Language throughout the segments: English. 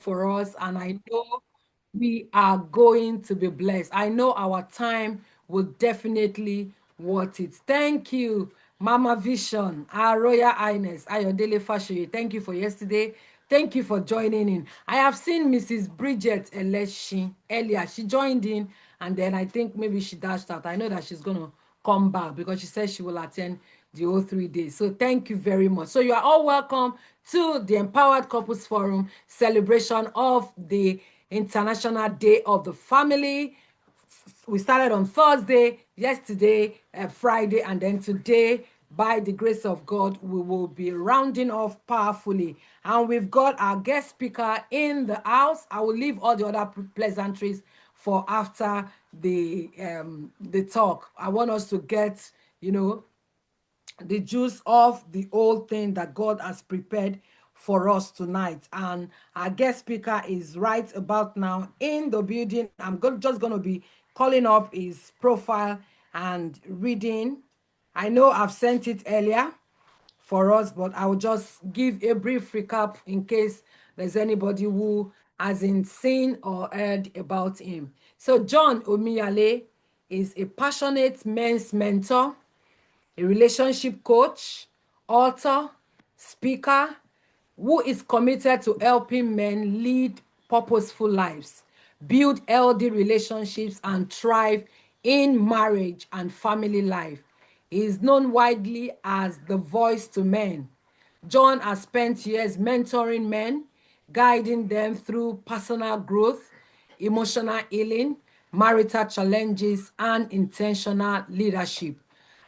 for us, and I know we are going to be blessed. I know our time will definitely worth it. Thank you, Mama Vision, our Royal Highness, Ayodele Fashoye. Thank you for yesterday. Thank you for joining in. I have seen Mrs. Bridget Eleshi earlier. She joined in, and then I think maybe she dashed out. I know that she's going to come back because she said she will attend the whole 3 days. So thank you very much. So you are all welcome to the Empowered Couples Forum celebration of the International Day of the Family. We started on Thursday, yesterday, Friday, and then today, by the grace of God, we will be rounding off powerfully. And we've got our guest speaker in the house. I will leave all the other pleasantries for after the talk. I want us to get, the juice of the old thing that God has prepared for us tonight. And our guest speaker is right about now in the building. Just going to be calling up his profile and reading. I know I've sent it earlier for us, but I will just give a brief recap in case there's anybody who hasn't seen or heard about him. So John Omiyale is a passionate men's mentor, a relationship coach, author, speaker, who is committed to helping men lead purposeful lives, build healthy relationships, and thrive in marriage and family life. He is known widely as the voice to men. John has spent years mentoring men, guiding them through personal growth, emotional healing, marital challenges, and intentional leadership.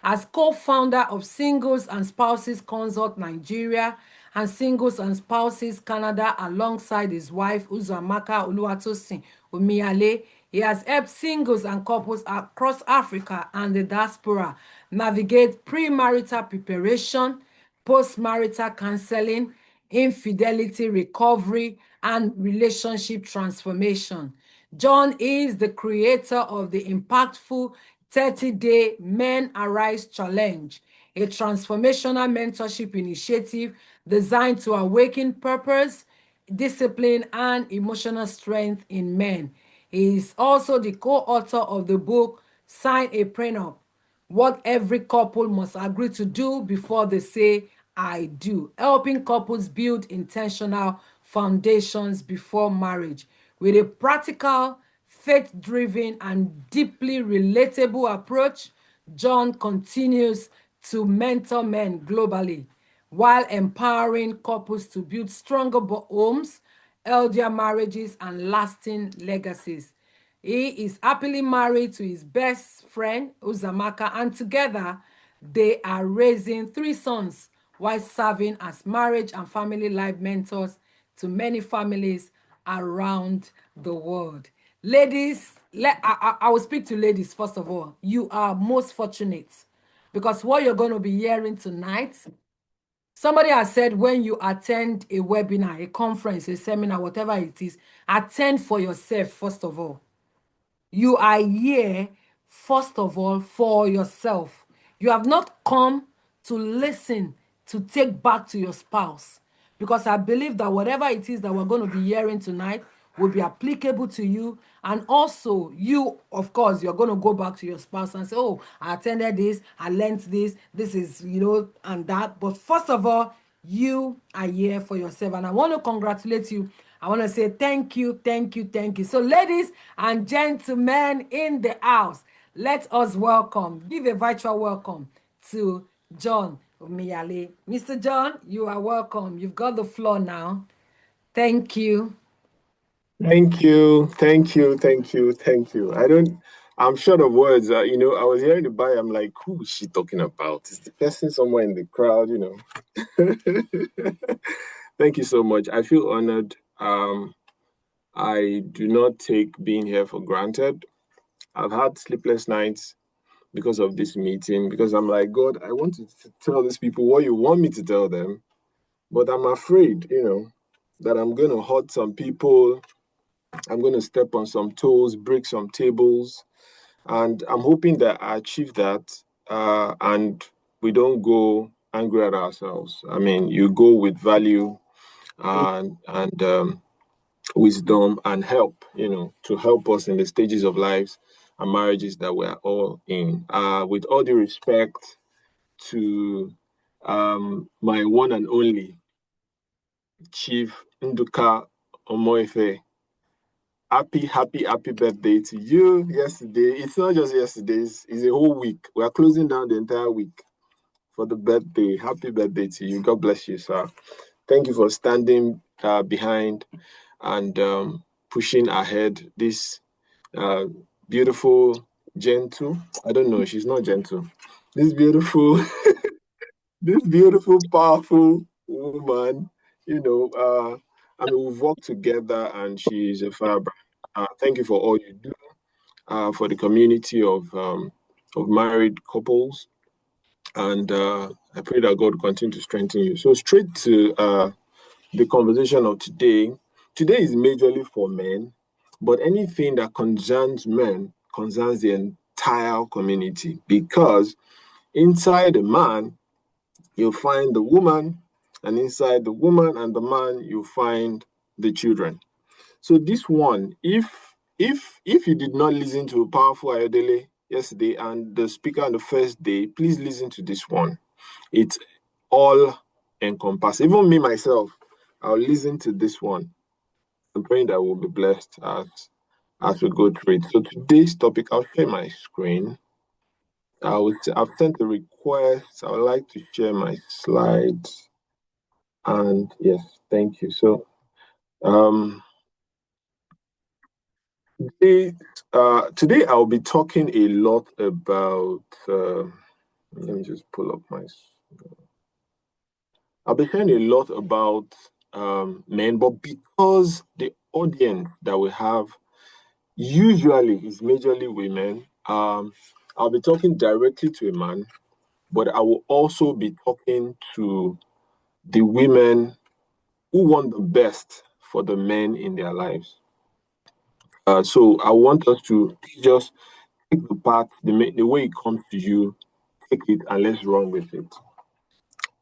As co-founder of Singles and Spouses Consult Nigeria and Singles and Spouses Canada alongside his wife Uzamaka Oluwatosin Omiyale, he has helped singles and couples across Africa and the diaspora navigate premarital preparation, post-marital counseling, infidelity recovery, and relationship transformation. John is the creator of the impactful 30-day Men Arise Challenge, a transformational mentorship initiative designed to awaken purpose, discipline, and emotional strength in men. He is also the co-author of the book Sign a Prenup: What Every Couple Must Agree to Do Before They Say I Do, helping couples build intentional foundations before marriage. With a practical, faith-driven, and deeply relatable approach, John continues to mentor men globally while empowering couples to build stronger homes, healthier marriages, and lasting legacies. He is happily married to his best friend, Uzamaka, and together they are raising 3 sons while serving as marriage and family life mentors to many families around the world. Ladies, I will speak to ladies first of all. You are most fortunate because what you're going to be hearing tonight, somebody has said when you attend a webinar, a conference, a seminar, whatever it is, attend for yourself first of all. You are here, first of all, for yourself. You have not come to listen, to take back to your spouse. Because I believe that whatever it is that we're going to be hearing tonight will be applicable to you. And also, you, of course, you're going to go back to your spouse and say, oh, I attended this, I learned this is, and that. But first of all, you are here for yourself. And I want to congratulate you. I want to say thank you, thank you, thank you. So ladies and gentlemen in the house, let us welcome, give a virtual welcome to John Omiyale. Mr. John, you are welcome. You've got the floor now. Thank you. Thank you, thank you, thank you, thank you. I'm short of words. I was hearing the bio. I'm like, who is she talking about? Is the person somewhere in the crowd? Thank you so much. I feel honored. I do not take being here for granted. I've had sleepless nights because of this meeting, because I'm like, God, I want to tell these people what you want me to tell them, but I'm afraid, that I'm going to hurt some people. I'm going to step on some toes, break some tables, and I'm hoping that I achieve that, and we don't go angry at ourselves. I mean, you go with value and wisdom and help, to help us in the stages of lives and marriages that we're all in. With all due respect to my one and only Chief Nduka Omoife, happy birthday to you yesterday. It's not just yesterday, it's a whole week. We are closing down the entire week for the birthday. Happy birthday to you. God bless you, sir. Thank you for standing behind and pushing ahead this beautiful, gentle. I don't know, she's not gentle. This beautiful, this beautiful, powerful woman. We've worked together, and she's a firebrand. Thank you for all you do for the community of married couples, and I pray that God will continue to strengthen you. So straight to the conversation of today. Today is majorly for men, but anything that concerns men concerns the entire community, because inside a man, you'll find the woman, and inside the woman and the man, you find the children. So this one, if you did not listen to powerful Ayodele yesterday and the speaker on the first day, please listen to this one. It's all encompassing. Even me myself, I'll listen to this one. I'm praying that we'll be blessed as we go through it. So today's topic, I'll share my screen. I've sent a request. I would like to share my slides. And yes, thank you. So today I'll be talking a lot about let me just pull up my. I'll be sharing a lot about men, but because the audience that we have usually is majorly women, I'll be talking directly to a man, but I will also be talking to the women who want the best for the men in their lives. So I want us to just take the path, the way it comes to you, take it and let's run with it.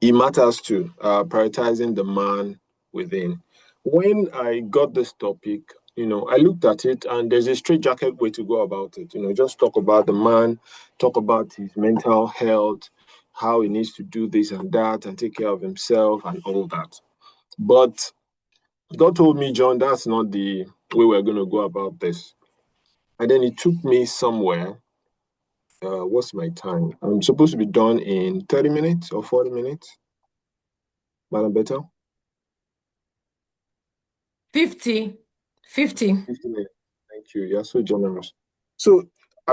It matters too, prioritizing the man within. When I got this topic, I looked at it and there's a straightjacket way to go about it. Just talk about the man, talk about his mental health, how he needs to do this and that and take care of himself and all that. But God told me, John, that's not the way we're going to go about this. And then it took me somewhere. What's my time? I'm supposed to be done in 30 minutes or 40 minutes. Madam Better? 50. 50 minutes. Thank you. You're so generous. So,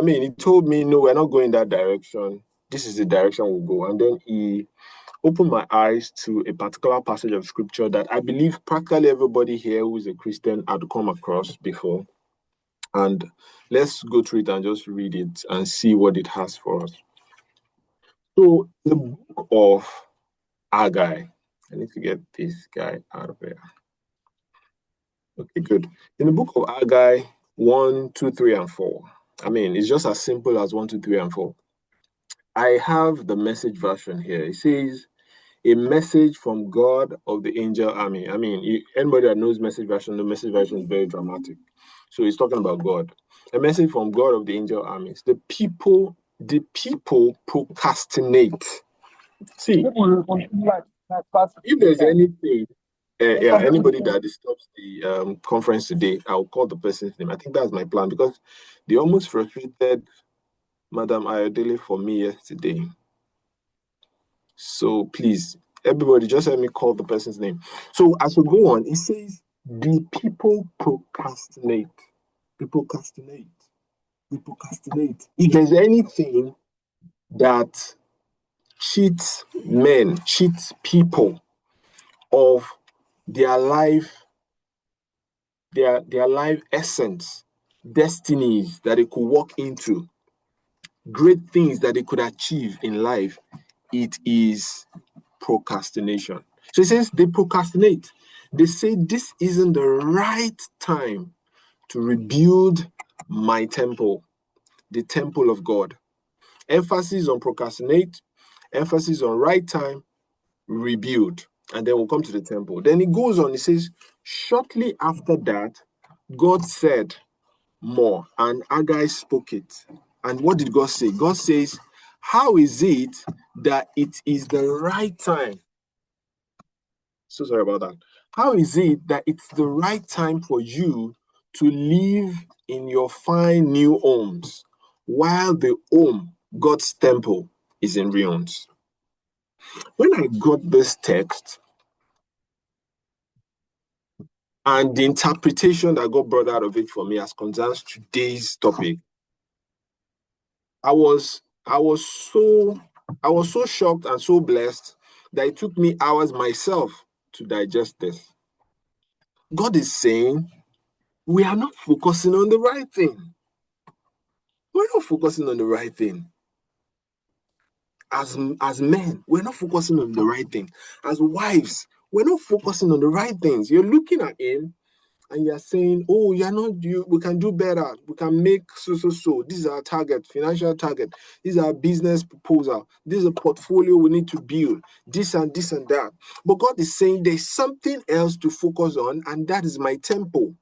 he told me, no, we're not going that direction. This is the direction we'll go. And then he opened my eyes to a particular passage of scripture that I believe practically everybody here who is a Christian had come across before. And let's go through it and just read it and see what it has for us. So, the book of Haggai. I need to get this guy out of here. Okay, good. In the book of Haggai, 1, 2, 3, and 4. It's just as simple as 1, 2, 3, and 4. I have the message version here. It says, a message from God of the angel army. Anybody that knows message version, the message version is very dramatic. So he's talking about God. A message from God of the angel armies. The people procrastinate. See, if there's anything, anybody that disturbs the conference today, I'll call the person's name. I think that's my plan, because they almost frustrated Madam Ayodele for me yesterday. So please, everybody, just let me call the person's name. So as we go on, it says, the people procrastinate. They procrastinate. They procrastinate. If there's anything that cheats men, cheats people of their life essence, destinies that they could walk into, great things that they could achieve in life, it is procrastination. So it says they procrastinate. They say this isn't the right time to rebuild my temple, the temple of God. Emphasis on procrastinate, emphasis on right time, rebuild. And then we'll come to the temple. Then it goes on, it says, Shortly after that, God said more, and Haggai spoke it. And what did God say? God says, how is it that it is the right time? So sorry about that. How is it that it's the right time for you to live in your fine new homes while the home, God's temple, is in ruins? When I got this text and the interpretation that God brought out of it for me as concerns today's topic, I was so shocked and so blessed that it took me hours myself to digest this. God is saying we are not focusing on the right thing. We're not focusing on the right thing. As men, we're not focusing on the right thing. As wives, we're not focusing on the right things. You're looking at him and you're saying, oh, you're not you, we can do better. We can make so. This is our target, financial target. This is our business proposal. This is a portfolio we need to build. This and this and that. But God is saying there's something else to focus on, and that is my temple.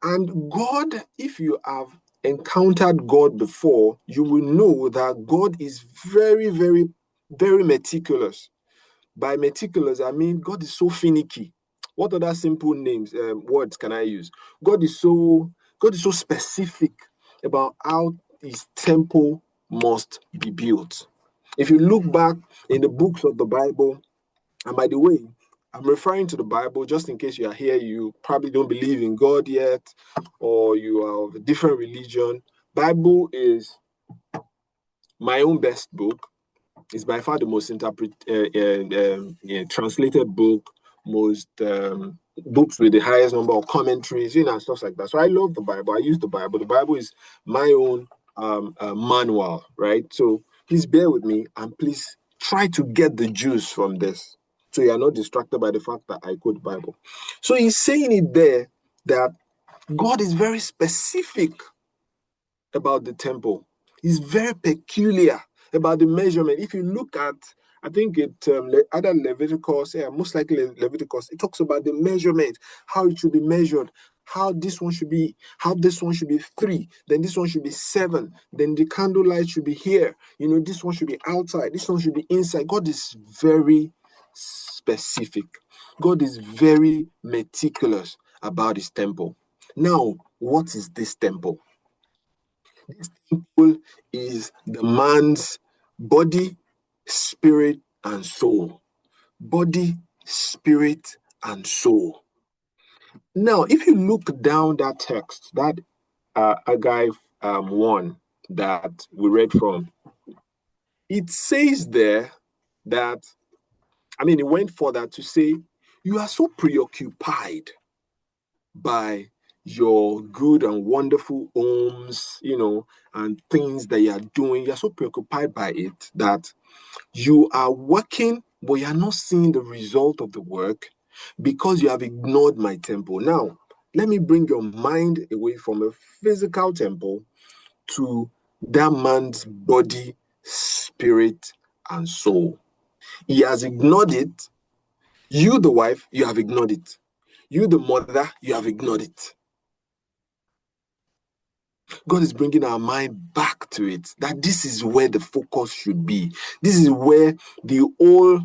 And God, if you have encountered God before, you will know that God is very, very, very meticulous. By meticulous, I mean God is so finicky. What other simple names, words can I use? God is so specific about how His temple must be built. If you look back in the books of the Bible, and by the way, I'm referring to the Bible just in case you are here, you probably don't believe in God yet, or you are of a different religion. Bible is my own best book. It's by far the most translated book, most books with the highest number of commentaries, and stuff like that. So I love the Bible. I use the Bible. The Bible is my own manual, right? So please bear with me and please try to get the juice from this, so you are not distracted by the fact that I quote Bible. So he's saying it there that God is very specific about the temple. He's very peculiar about the measurement. If you look at, I think it either Leviticus, most likely Leviticus, it talks about the measurement, how it should be measured, how this one should be 3, then this one should be 7, then the candlelight should be here. This one should be outside, this one should be inside. God is very specific. God is very meticulous about his temple. Now, what is this temple? This temple is the man's body, spirit, and soul. Body, spirit, and soul. Now, if you look down that text, that Haggai 1 that we read from, it says there that, it went further to say, you are so preoccupied by your good and wonderful homes, and things that you are doing. You're so preoccupied by it that you are working, but you're not seeing the result of the work because you have ignored my temple. Now, let me bring your mind away from a physical temple to that man's body, spirit, and soul. He has ignored it. You, the wife, you have ignored it. You, the mother, you have ignored it. God is bringing our mind back to it, that this is where the focus should be. This is where the whole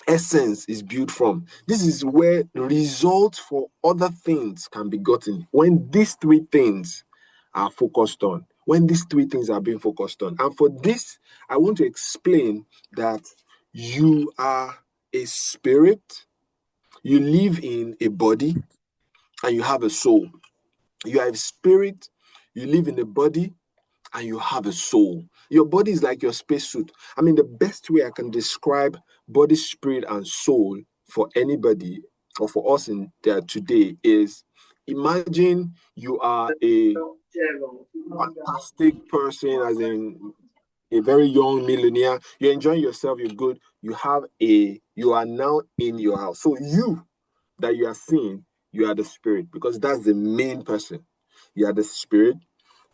essence is built from. This is where results for other things can be gotten when these 3 things are focused on, when these 3 things are being focused on. And for this, I want to explain that you are a spirit, you live in a body, and you have a soul. You are a spirit, you live in a body, and you have a soul. Your body is like your spacesuit. The best way I can describe body, spirit, and soul for anybody or for us in today is, imagine you are a fantastic person, as in a very young millionaire. You're enjoying yourself, you're good. You are now in your house. So you that you are seeing, you are the spirit, because that's the main person. You are the spirit.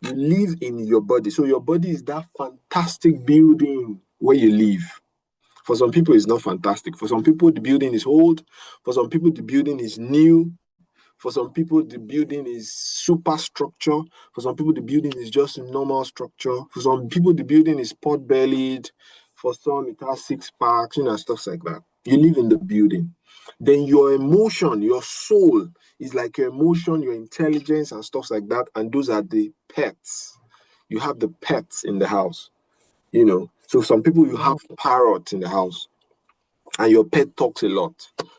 You live in your body. So your body is that fantastic building where you live. For some people, it's not fantastic. For some people, the building is old. For some people, the building is new. For some people, the building is super structure. For some people, the building is just a normal structure. For some people, the building is pot-bellied. For some, it has six packs, stuff like that. You live in the building. Then your emotion, your soul is like your emotion, your intelligence, and stuff like that. And those are the pets. You have the pets in the house. So some people you have Wow. parrots in the house and your pet talks a lot.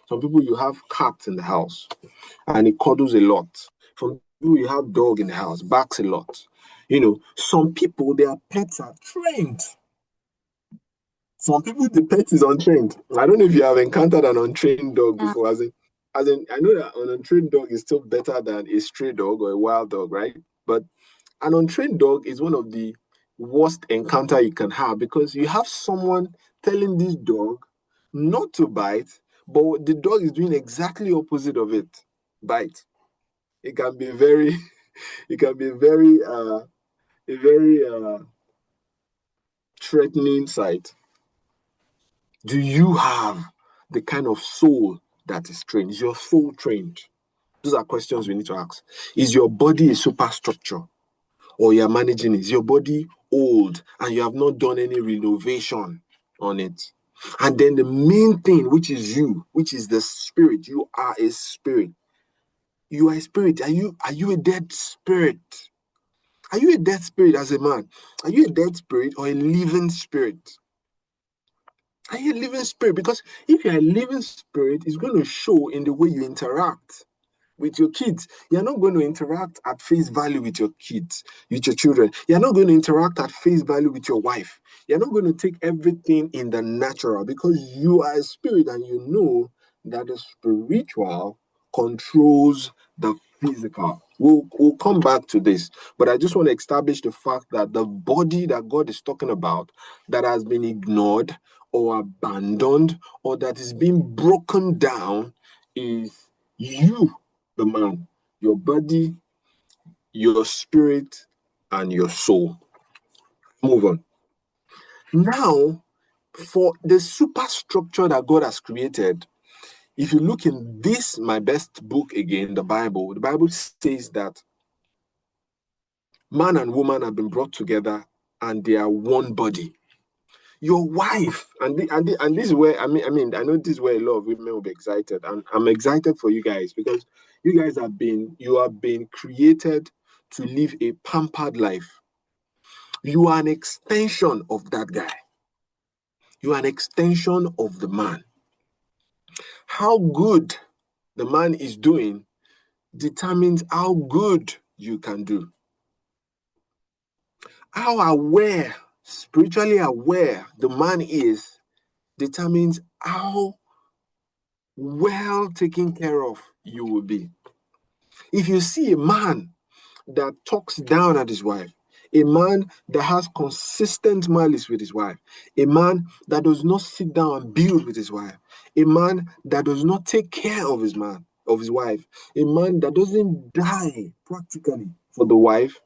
Some people you have cats in the house and it cuddles a lot. Some people you have dog in the house, barks a lot. Some people their pets are trained. Some people the pet is untrained. I don't know if you have encountered an untrained dog before. As in, I know that an untrained dog is still better than a stray dog or a wild dog, right? But an untrained dog is one of the worst encounter you can have because you have someone telling this dog not to bite, but the dog is doing exactly opposite of it. Bite. It can be very, it can be a very threatening sight. Do you have the kind of soul that is trained? Is your soul trained? Those are questions we need to ask. Is your body a superstructure? Or you're managing it? Is your body old and you have not done any renovation on it? And then the main thing, which is you, which is the spirit, you are a spirit. You are a spirit. Are you a dead spirit? Are you a dead spirit as a man? Are you a dead spirit or a living spirit? Are you a living spirit? Because if you're a living spirit, it's going to show in the way you interact with your kids. You're not going to interact at face value with your kids, with your children. You're not going to interact at face value with your wife. You're not going to take everything in the natural because you are a spirit and you know that the spiritual controls the physical. We'll come back to this, but I just want to establish the fact that the body that God is talking about that has been ignored or abandoned or that is being broken down is you, the man, your body, your spirit, and your soul. Move on. Now, for the superstructure that God has created, if you look in this, my best book again, the Bible says that man and woman have been brought together and they are one body. Your wife, and this is where I know this is where a lot of women will be excited, and I'm excited for you guys because you have been created to live a pampered life. You are an extension of that guy. You are an extension of the man. How good the man is doing determines how good you can do. How aware, spiritually aware the man is determines how well taken care of you will be. If you see a man that talks down at his wife, a man that has consistent malice with his wife, a man that does not sit down and build with his wife, a man that does not take care of his wife, a man that doesn't die practically for the wife,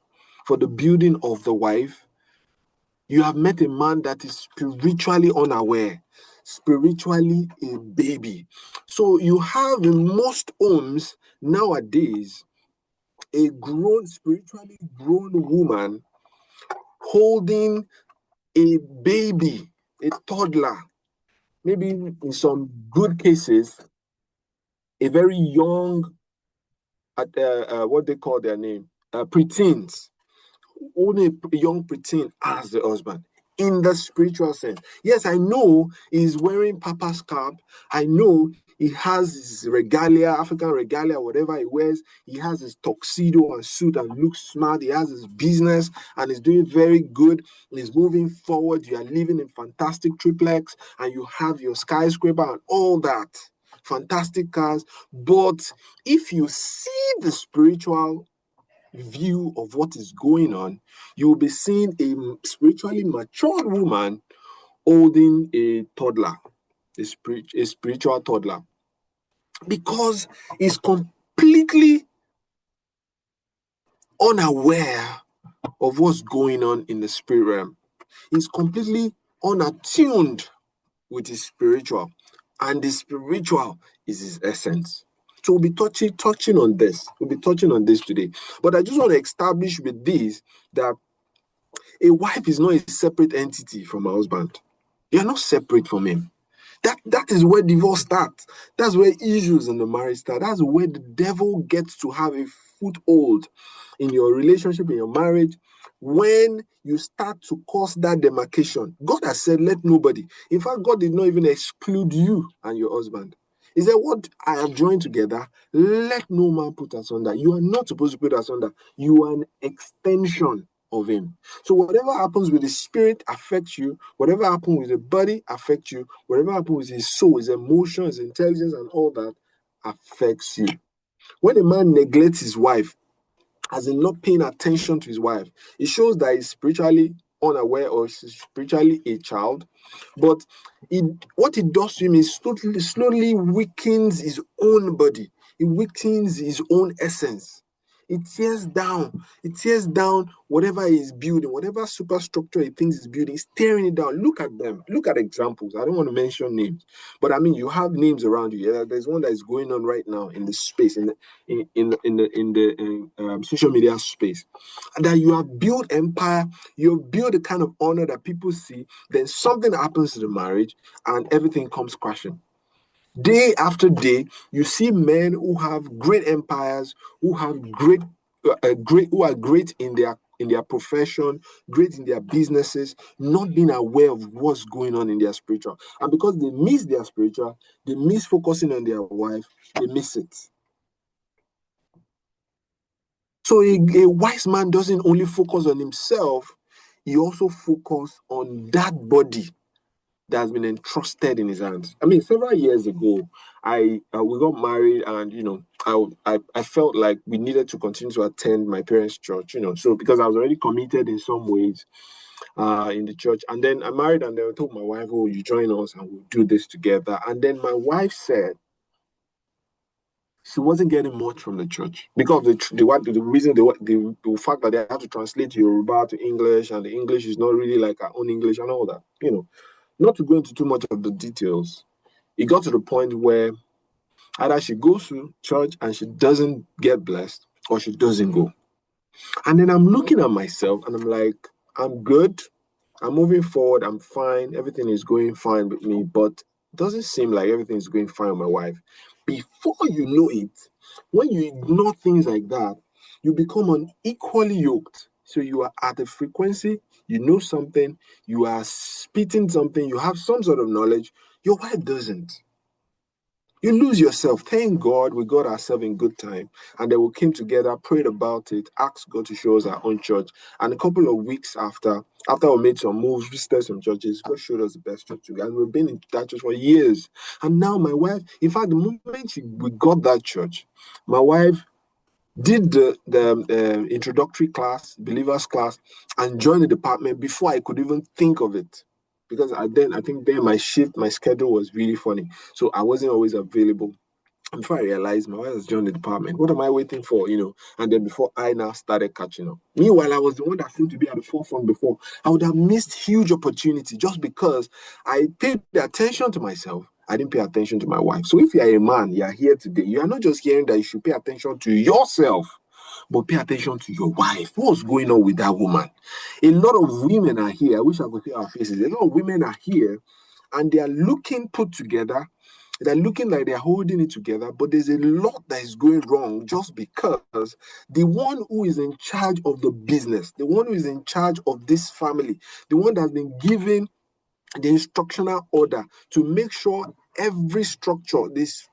for the building of the wife, you have met a man that is spiritually unaware, spiritually a baby. So you have in most homes nowadays a spiritually grown woman holding a baby, a toddler, maybe in some good cases, a very young, what they call their name, preteens, only a young preteen as the husband in the spiritual sense. Yes, I know he's wearing papa's cap. I know he has his regalia, African regalia, whatever he wears. He has his tuxedo and suit and looks smart. He has his business and he's doing very good. He's moving forward. You are living in fantastic triplex and you have your skyscraper and all that. Fantastic cars. But if you see the spiritual view of what is going on, you will be seeing a spiritually matured woman holding a toddler, a spiritual toddler, because he's completely unaware of what's going on in the spirit realm. He's completely unattuned with his spiritual, and the spiritual is his essence. So we'll be touching on this. We'll be touching on this today. But I just want to establish with this that a wife is not a separate entity from her husband. You're not separate from him. That is where divorce starts. That's where issues in the marriage start. That's where the devil gets to have a foothold in your relationship, in your marriage. When you start to cause that demarcation, God has said, let nobody. In fact, God did not even exclude you and your husband. He said, what I have joined together, let no man put asunder. You are not supposed to put asunder. You are an extension of him. So whatever happens with the spirit affects you. Whatever happens with the body affects you. Whatever happens with his soul, his emotions, his intelligence, and all that affects you. When a man neglects his wife, as in not paying attention to his wife, it shows that he's spiritually unaware or he's spiritually a child. But what it does to him is slowly weakens his own body. It weakens his own essence. It tears down whatever he's building, whatever superstructure he thinks he's building, it's tearing it down. Look at them. Look at examples. I don't want to mention names, but I mean, you have names around you. Yeah, there's one that is going on right now in the space, in the social media space, that you have built empire, you have built the kind of honor that people see. Then something happens to the marriage, and everything comes crashing. Day after day, you see men who have great empires, who have who are great in their profession, great in their businesses, not being aware of what's going on in their spiritual. And because they miss their spiritual, they miss focusing on their wife, they miss it. So a wise man doesn't only focus on himself, he also focuses on that body that has been entrusted in his hands. I mean, several years ago, I we got married, and I felt like we needed to continue to attend my parents' church. So because I was already committed in some ways in the church, and then I married, and then I told my wife, "Oh, you join us, and we'll do this together." And then my wife said she wasn't getting much from the church because the reason the fact that they had to translate Yoruba to English, and the English is not really like our own English and all that. Not to go into too much of the details, it got to the point where either she goes to church and she doesn't get blessed, or she doesn't go. And then I'm looking at myself and I'm like, I'm good. I'm moving forward. I'm fine. Everything is going fine with me, but it doesn't seem like everything is going fine with my wife. Before you know it, when you ignore things like that, you become unequally yoked. So you are at a frequency, you know something, you are spitting something, you have some sort of knowledge, your wife doesn't. You lose yourself. Thank God we got ourselves in good time. And then we came together, prayed about it, asked God to show us our own church. And a couple of weeks after we made some moves, visited some churches, God showed us the best church to go. And we've been in that church for years. And now my wife, in fact, the moment we got that church, my wife did the introductory class, believers class, and joined the department before I could even think of it. Because I think then my schedule was really funny. So I wasn't always available. And before I realized my wife has joined the department, what am I waiting for? And then before I now started catching up. Meanwhile, I was the one that seemed to be at the forefront before. I would have missed huge opportunity just because I paid attention to myself. I didn't pay attention to my wife. So if you are a man, you are here today, you are not just hearing that you should pay attention to yourself, but pay attention to your wife. What's going on with that woman? A lot of women are here. I wish I could see our faces. A lot of women are here and they are looking put together. They're looking like they're holding it together, but there's a lot that is going wrong just because the one who is in charge of the business, the one who is in charge of this family, the one that's been given the instructional order to make sure every structure, this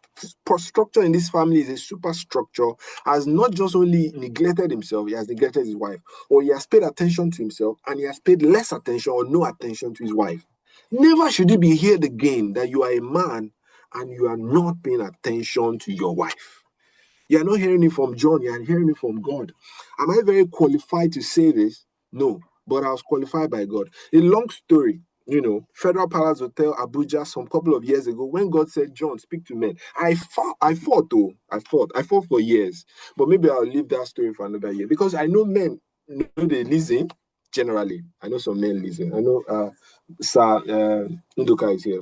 structure in this family is a superstructure, has not just only neglected himself, he has neglected his wife, or he has paid attention to himself and he has paid less attention or no attention to his wife. Never should it be heard again that you are a man and you are not paying attention to your wife. You are not hearing it from John, you are hearing it from God. Am I very qualified to say this? No, but I was qualified by God. A long story. Federal Palace Hotel, Abuja, some couple of years ago, when God said, John, speak to men. I fought though. I fought for years. But maybe I'll leave that story for another year because I know men know they listen generally. I know some men listen. I know Sir Nduka is here.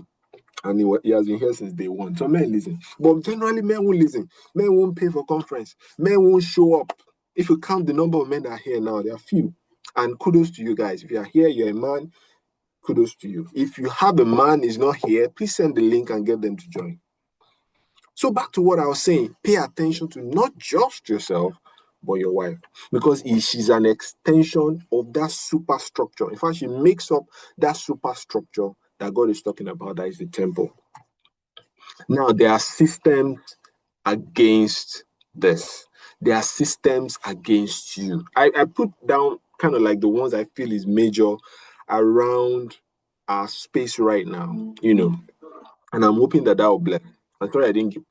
And he has been here since day one. So men listen. But generally, men won't listen. Men won't pay for conference. Men won't show up. If you count the number of men that are here now, there are few. And kudos to you guys. If you are here, you're a man, kudos to you. If you have a man is not here, please send the link and get them to join. So back to what I was saying, pay attention to not just yourself, but your wife, because she's an extension of that superstructure. In fact, she makes up that superstructure that God is talking about, that is the temple. Now, there are systems against this. There are systems against you. I put down kind of like the ones I feel is major around our space right now, and I'm hoping that will bless. I'm sorry I didn't give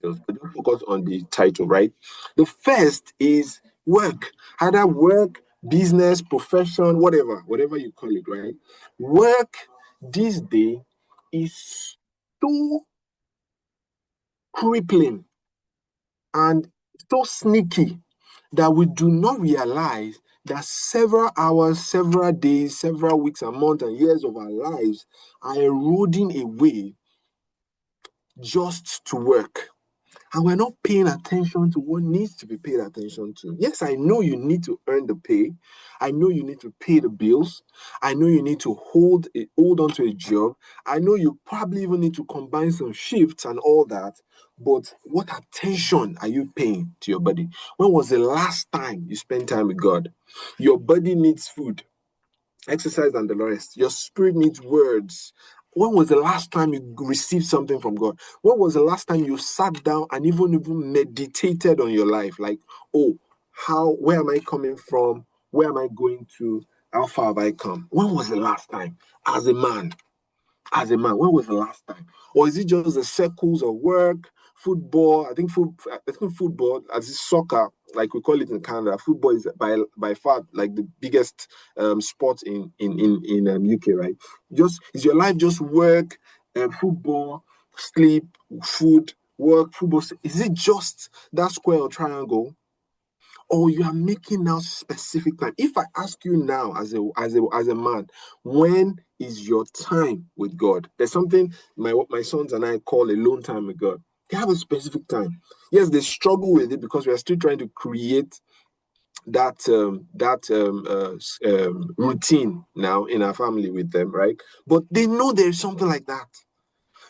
details, but just focus on the title, right? The first is work, either work, business, profession, whatever you call it, right? Work this day is so crippling and so sneaky that we do not realize that several hours, several days, several weeks, and months, and years of our lives are eroding away just to work. And we're not paying attention to what needs to be paid attention to. Yes, I know you need to earn the pay. I know you need to pay the bills. I know you need to hold on to a job. I know you probably even need to combine some shifts and all that. But what attention are you paying to your body? When was the last time you spent time with God? Your body needs food, exercise, and the rest. Your spirit needs words. When was the last time you received something from God? When was the last time you sat down and even meditated on your life? Like, oh, where am I coming from? Where am I going to? How far have I come? When was the last time? As a man, when was the last time? Or is it just the circles of work, football? I think football, as is soccer, like we call it in Canada. Football is by far like the biggest sport in UK, right? Just is your life just work, football, sleep, food, work, football? Is it just that square or triangle? Or you are making now specific time? If I ask you now as a man, when is your time with God? There's something my sons and I call alone time with God. They have a specific time. Yes, they struggle with it because we are still trying to create that routine now in our family with them, right? But they know there's something like that.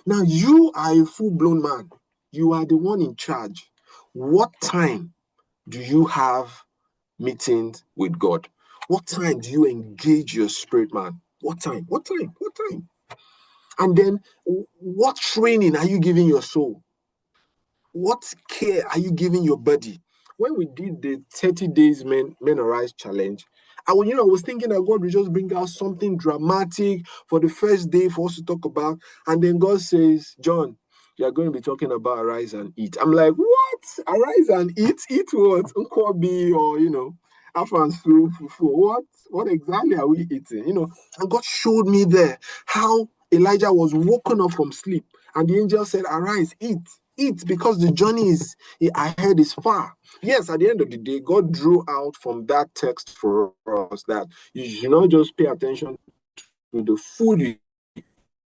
Now you are a full-blown man. You are the one in charge. What time do you have meetings with God? What time do you engage your spirit, man? What time? What time? What time? And then what training are you giving your soul? What care are you giving your body? When we did the 30 days men arise challenge, I was thinking that God will just bring out something dramatic for the first day for us to talk about. And then God says, John, you're going to be talking about arise and eat. I'm like, what? Arise and eat? Eat what? Unkobi or, afan soup, fufu. What exactly are we eating? And God showed me there how Elijah was woken up from sleep. And the angel said, arise, eat, because the journey ahead is far. Yes, at the end of the day, God drew out from that text for us that you should not just pay attention to the food you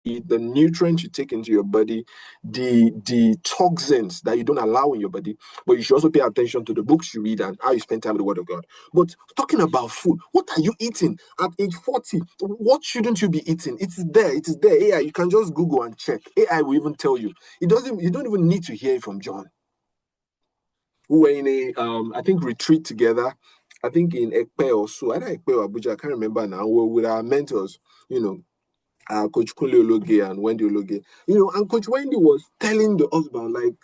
eat, the nutrients you take into your body, the toxins that you don't allow in your body, but you should also pay attention to the books you read and how you spend time with the Word of God. But talking about food, what are you eating at age 40? What shouldn't you be eating? It is there. AI, you can just Google and check. AI will even tell you. You don't even need to hear it from John. We were in a I think retreat together. I think in Ekpe or so, either Ekpe or Abuja, I can't remember now. We were with our mentors, you know, Coach Kule Ologe and Wendy Ologe. And Coach Wendy was telling the husband, like,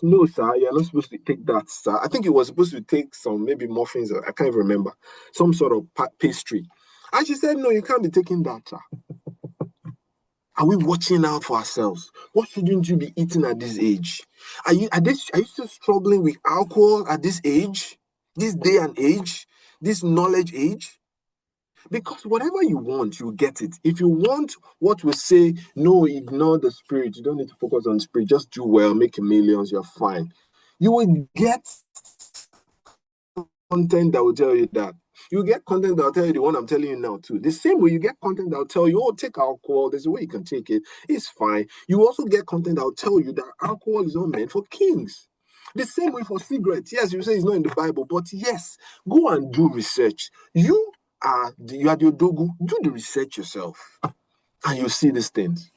no, sir, you're not supposed to take that, sir. I think he was supposed to take some maybe muffins, or I can't even remember, some sort of pastry. And she said, no, you can't be taking that, sir. Are we watching out for ourselves? What shouldn't you be eating at this age? Are you still struggling with alcohol at this age, this day and age, this knowledge age? Because whatever you want, you get it. If you want what we say, no, ignore the spirit. You don't need to focus on spirit. Just do well, make millions, you're fine. You will get content that will tell you that. You get content that'll tell you the one I'm telling you now too. The same way you get content that'll tell you, oh, take alcohol. There's a way you can take it. It's fine. You also get content that'll tell you that alcohol is not meant for kings. The same way for cigarettes. Yes, you say it's not in the Bible, but yes, go and do research. You are the Odogu. Do the research yourself, and you see these things.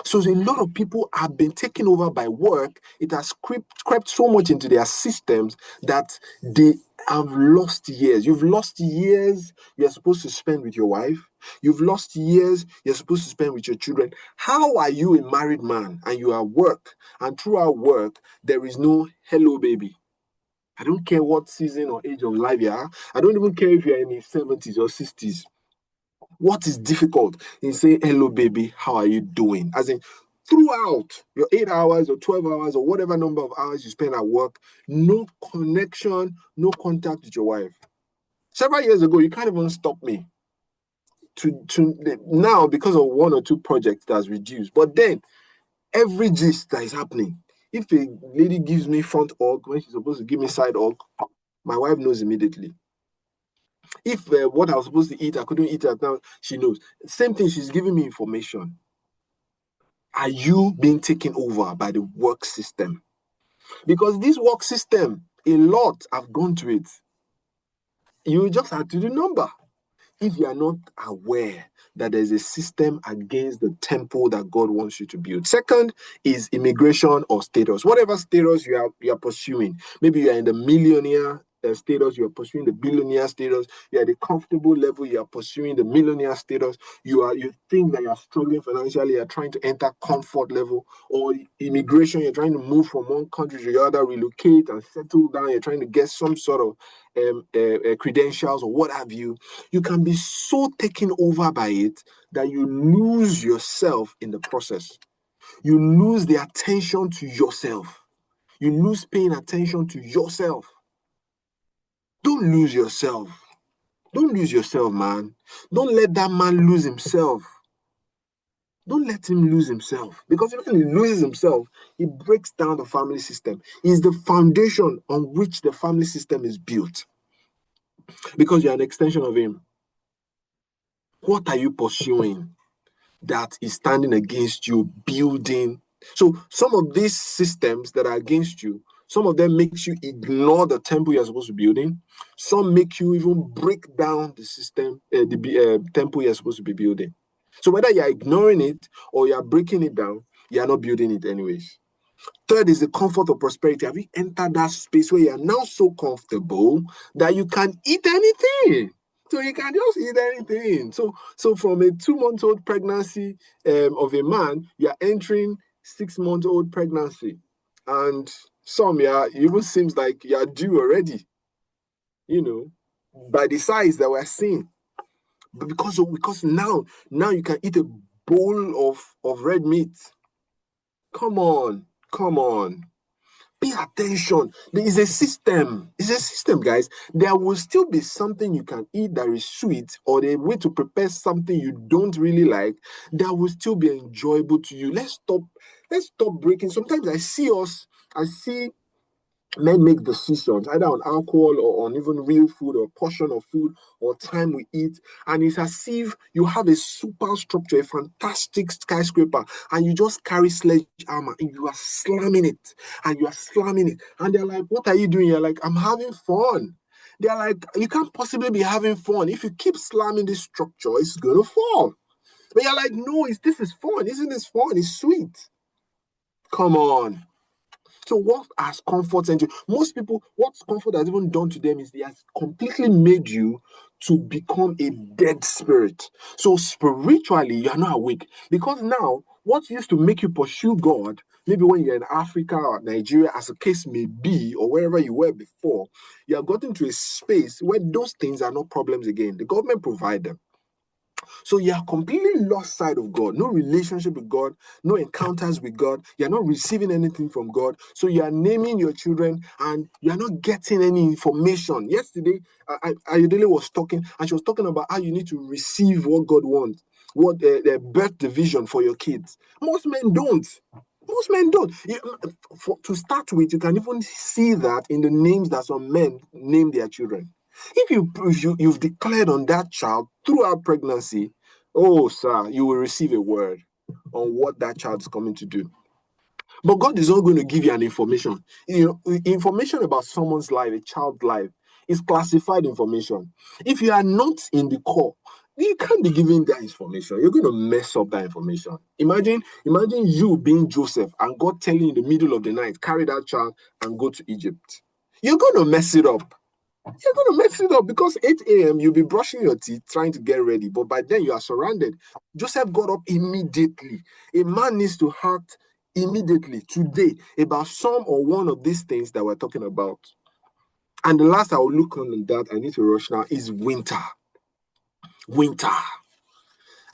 So a lot of people have been taken over by work. It has crept so much into their systems that they have lost years. You've lost years you're supposed to spend with your wife. You've lost years you're supposed to spend with your children. How are you a married man and you are at work, and throughout work, there is no hello, baby? I don't care what season or age of life you are. I don't even care if you're in your 70s or 60s. What is difficult in saying, hello, baby, how are you doing? As in, throughout your 8 hours or 12 hours or whatever number of hours you spend at work, no connection, no contact with your wife. Several years ago, you can't even stop me. To now, because of one or two projects that's reduced. But then, every gist that is happening, if a lady gives me front hug when she's supposed to give me side hug, my wife knows immediately. If what I was supposed to eat, I couldn't eat it now, she knows. Same thing, she's giving me information. Are you being taken over by the work system? Because this work system, a lot have gone to it. You just have to do number. If you are not aware that there's a system against the temple that God wants you to build. Second is immigration or status. Whatever status you are pursuing. Maybe you are in the millionaire status, you are pursuing the billionaire status, you are at the comfortable level, you are pursuing the millionaire status, you think that you are struggling financially, you are trying to enter comfort level, or immigration, you're trying to move from one country to the other, relocate and settle down, you're trying to get some sort of credentials or what have you. You can be so taken over by it that you lose yourself in the process. You lose the attention to yourself. You lose paying attention to yourself. Don't lose yourself. Don't lose yourself, man. Don't let that man lose himself. Don't let him lose himself. Because when he loses himself, he breaks down the family system. It's the foundation on which the family system is built. Because you're an extension of him. What are you pursuing that is standing against you building? So some of these systems that are against you, some of them makes you ignore the temple you're supposed to be building. Some make you even break down the system, the temple you're supposed to be building. So whether you're ignoring it or you're breaking it down, you're not building it anyways. Third is the comfort of prosperity. Have you entered that space where you are now so comfortable that you can eat anything? So you can just eat anything. So from a 2-month-old pregnancy of a man, you're entering 6-month-old pregnancy. And some, yeah, it even seems like you're due already, you know, by the size that we're seeing. But because now you can eat a bowl of red meat. Come on, come on. Pay attention. There is a system. It's a system, guys. There will still be something you can eat that is sweet, or a way to prepare something you don't really like that will still be enjoyable to you. Let's stop breaking. Sometimes I see men make decisions either on alcohol or on even real food or portion of food or time we eat, and it's as if you have a super structure, a fantastic skyscraper, and you just carry sledgehammer and you are slamming it and you are slamming it, and they're like, what are you doing? You're like, I'm having fun. They're like, you can't possibly be having fun. If you keep slamming this structure, it's gonna fall. But you're like, no, this is fun. Isn't this fun? It's sweet. Come on. So what has comfort sent you? Most people, what comfort has even done to them is it has completely made you to become a dead spirit. So spiritually, you are not awake. Because now, what used to make you pursue God, maybe when you're in Africa or Nigeria, as the case may be, or wherever you were before, you have gotten to a space where those things are not problems again. The government provide them. So you are completely lost sight of God, no relationship with God, no encounters with God. You're not receiving anything from God. So you are naming your children and you are not getting any information. Yesterday, Ayodele was talking and she was talking about how you need to receive what God wants, what birth the vision for your kids. Most men don't. Most men don't. To start with, you can even see that in the names that some men name their children. If you've declared on that child throughout pregnancy, oh sir, you will receive a word on what that child is coming to do. But God is not going to give you an information. Information about someone's life, a child's life, is classified information. If you are not in the core, you can't be giving that information. You're going to mess up that information. Imagine you being Joseph and God telling you in the middle of the night, carry that child and go to Egypt. You're going to mess it up. You're going to mess it up because 8 a.m. you'll be brushing your teeth, trying to get ready. But by then you are surrounded. Joseph got up immediately. A man needs to act immediately today about some or one of these things that we're talking about. And the last I will look on that, I need to rush now, is winter. Winter.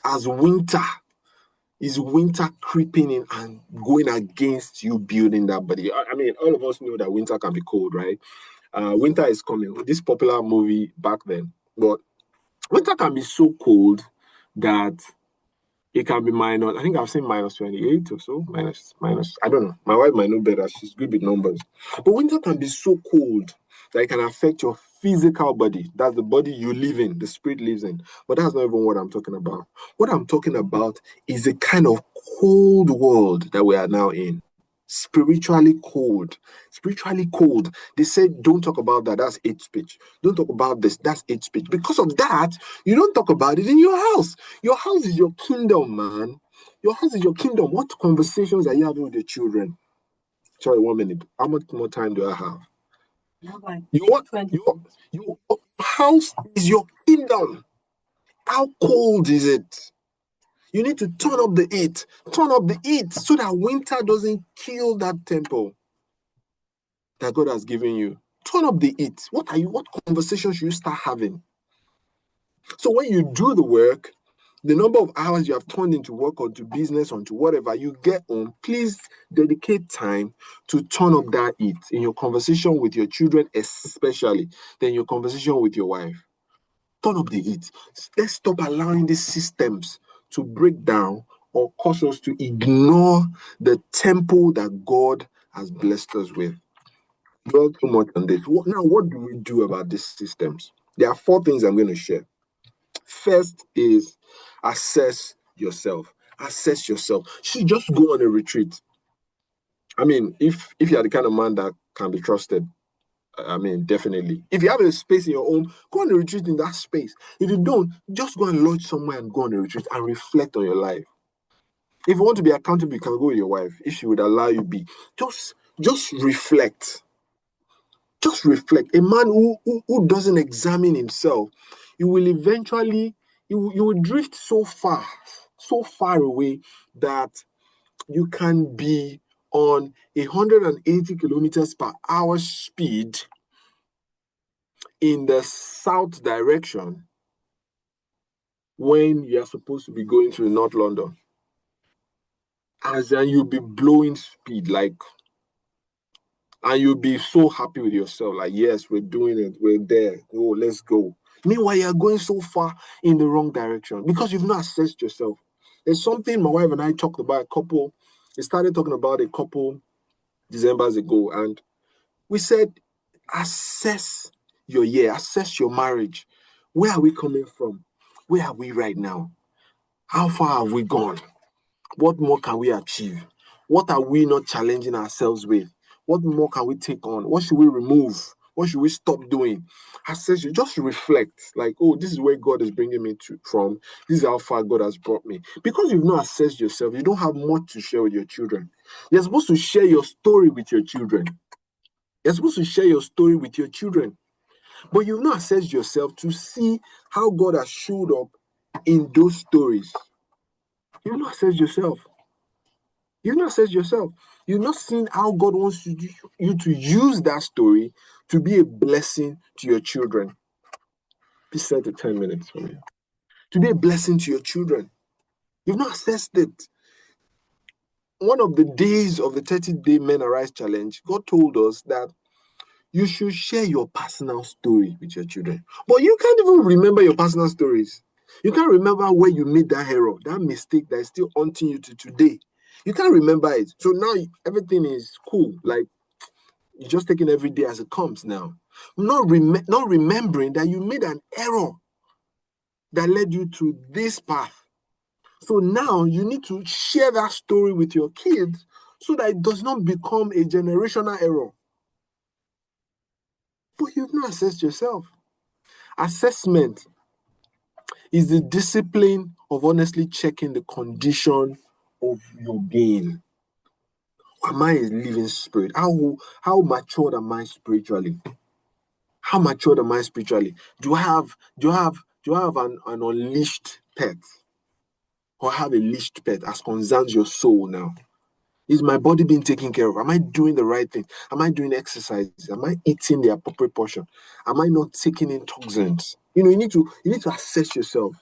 As winter is winter creeping in and going against you building that body. I mean, all of us know that winter can be cold, right? Winter is coming. This popular movie back then, but winter can be so cold that it can be minus. I think I've seen minus 28 or so. Minus. I don't know. My wife might know better. She's good with numbers. But winter can be so cold that it can affect your physical body. That's the body you live in, the spirit lives in. But that's not even what I'm talking about. What I'm talking about is a kind of cold world that we are now in. Spiritually cold. Spiritually cold. They said, don't talk about that. That's hate speech. Don't talk about this. That's hate speech. Because of that, you don't talk about it in your house. Your house is your kingdom, man. Your house is your kingdom. What conversations are you having with your children? Sorry, 1 minute. How much more time do I have? Your house is your kingdom. How cold is it? You need to turn up the heat. Turn up the heat so that winter doesn't kill that temple that God has given you. Turn up the heat. What conversations should you start having? So when you do the work, the number of hours you have turned into work or to business or to whatever, you get home, please dedicate time to turn up that heat in your conversation with your children, especially, then your conversation with your wife. Turn up the heat. Let's stop allowing these systems to break down or cause us to ignore the temple that God has blessed us with. Dwell too much on this. What do we do about these systems? There are 4 things I'm going to share. First is assess yourself. Assess yourself. Should just go on a retreat. I mean, if you're the kind of man that can be trusted, I mean, definitely. If you have a space in your home, go on a retreat in that space. If you don't, just go and lodge somewhere and go on a retreat and reflect on your life. If you want to be accountable, you can go with your wife if she would allow you be. Just reflect. Just reflect. A man who doesn't examine himself, you will eventually, you will drift so far away that you can be on 180 kilometers per hour speed in the south direction when you're supposed to be going to North London. As then you'll be blowing speed, like, and you'll be so happy with yourself, like, yes, we're doing it, we're there, oh, let's go. Meanwhile, you're going so far in the wrong direction because you've not assessed yourself. There's something my wife and I talked about we started talking about a couple Decembers ago, and we said, assess your year, assess your marriage. Where are we coming from? Where are we right now? How far have we gone? What more can we achieve? What are we not challenging ourselves with? What more can we take on? What should we remove? What should we stop doing? Assess you. Just reflect, like, oh, this is where God is bringing me from. This is how far God has brought me. Because you've not assessed yourself, you don't have much to share with your children. You're supposed to share your story with your children. You're supposed to share your story with your children. But you've not assessed yourself to see how God has showed up in those stories. You've not assessed yourself. You've not assessed yourself. You've not seen how God wants you to use that story to be a blessing to your children. Please set the 10 minutes for me. To be a blessing to your children. You've not assessed it. One of the days of the 30-day Men Arise Challenge, God told us that you should share your personal story with your children. But you can't even remember your personal stories. You can't remember where you made that error, that mistake that is still haunting you to today. You can't remember it. So now everything is cool. Like, you're just taking every day as it comes now. not remembering that you made an error that led you to this path. So now you need to share that story with your kids so that it does not become a generational error. But you've not assessed yourself. Assessment is the discipline of honestly checking the condition of your being. Am I a living spirit? How matured am I spiritually? How matured am I spiritually? Do I have an unleashed pet? Or have a leashed pet as concerns your soul now? Is my body being taken care of? Am I doing the right thing? Am I doing exercises? Am I eating the appropriate portion? Am I not taking in toxins? You need to assess yourself.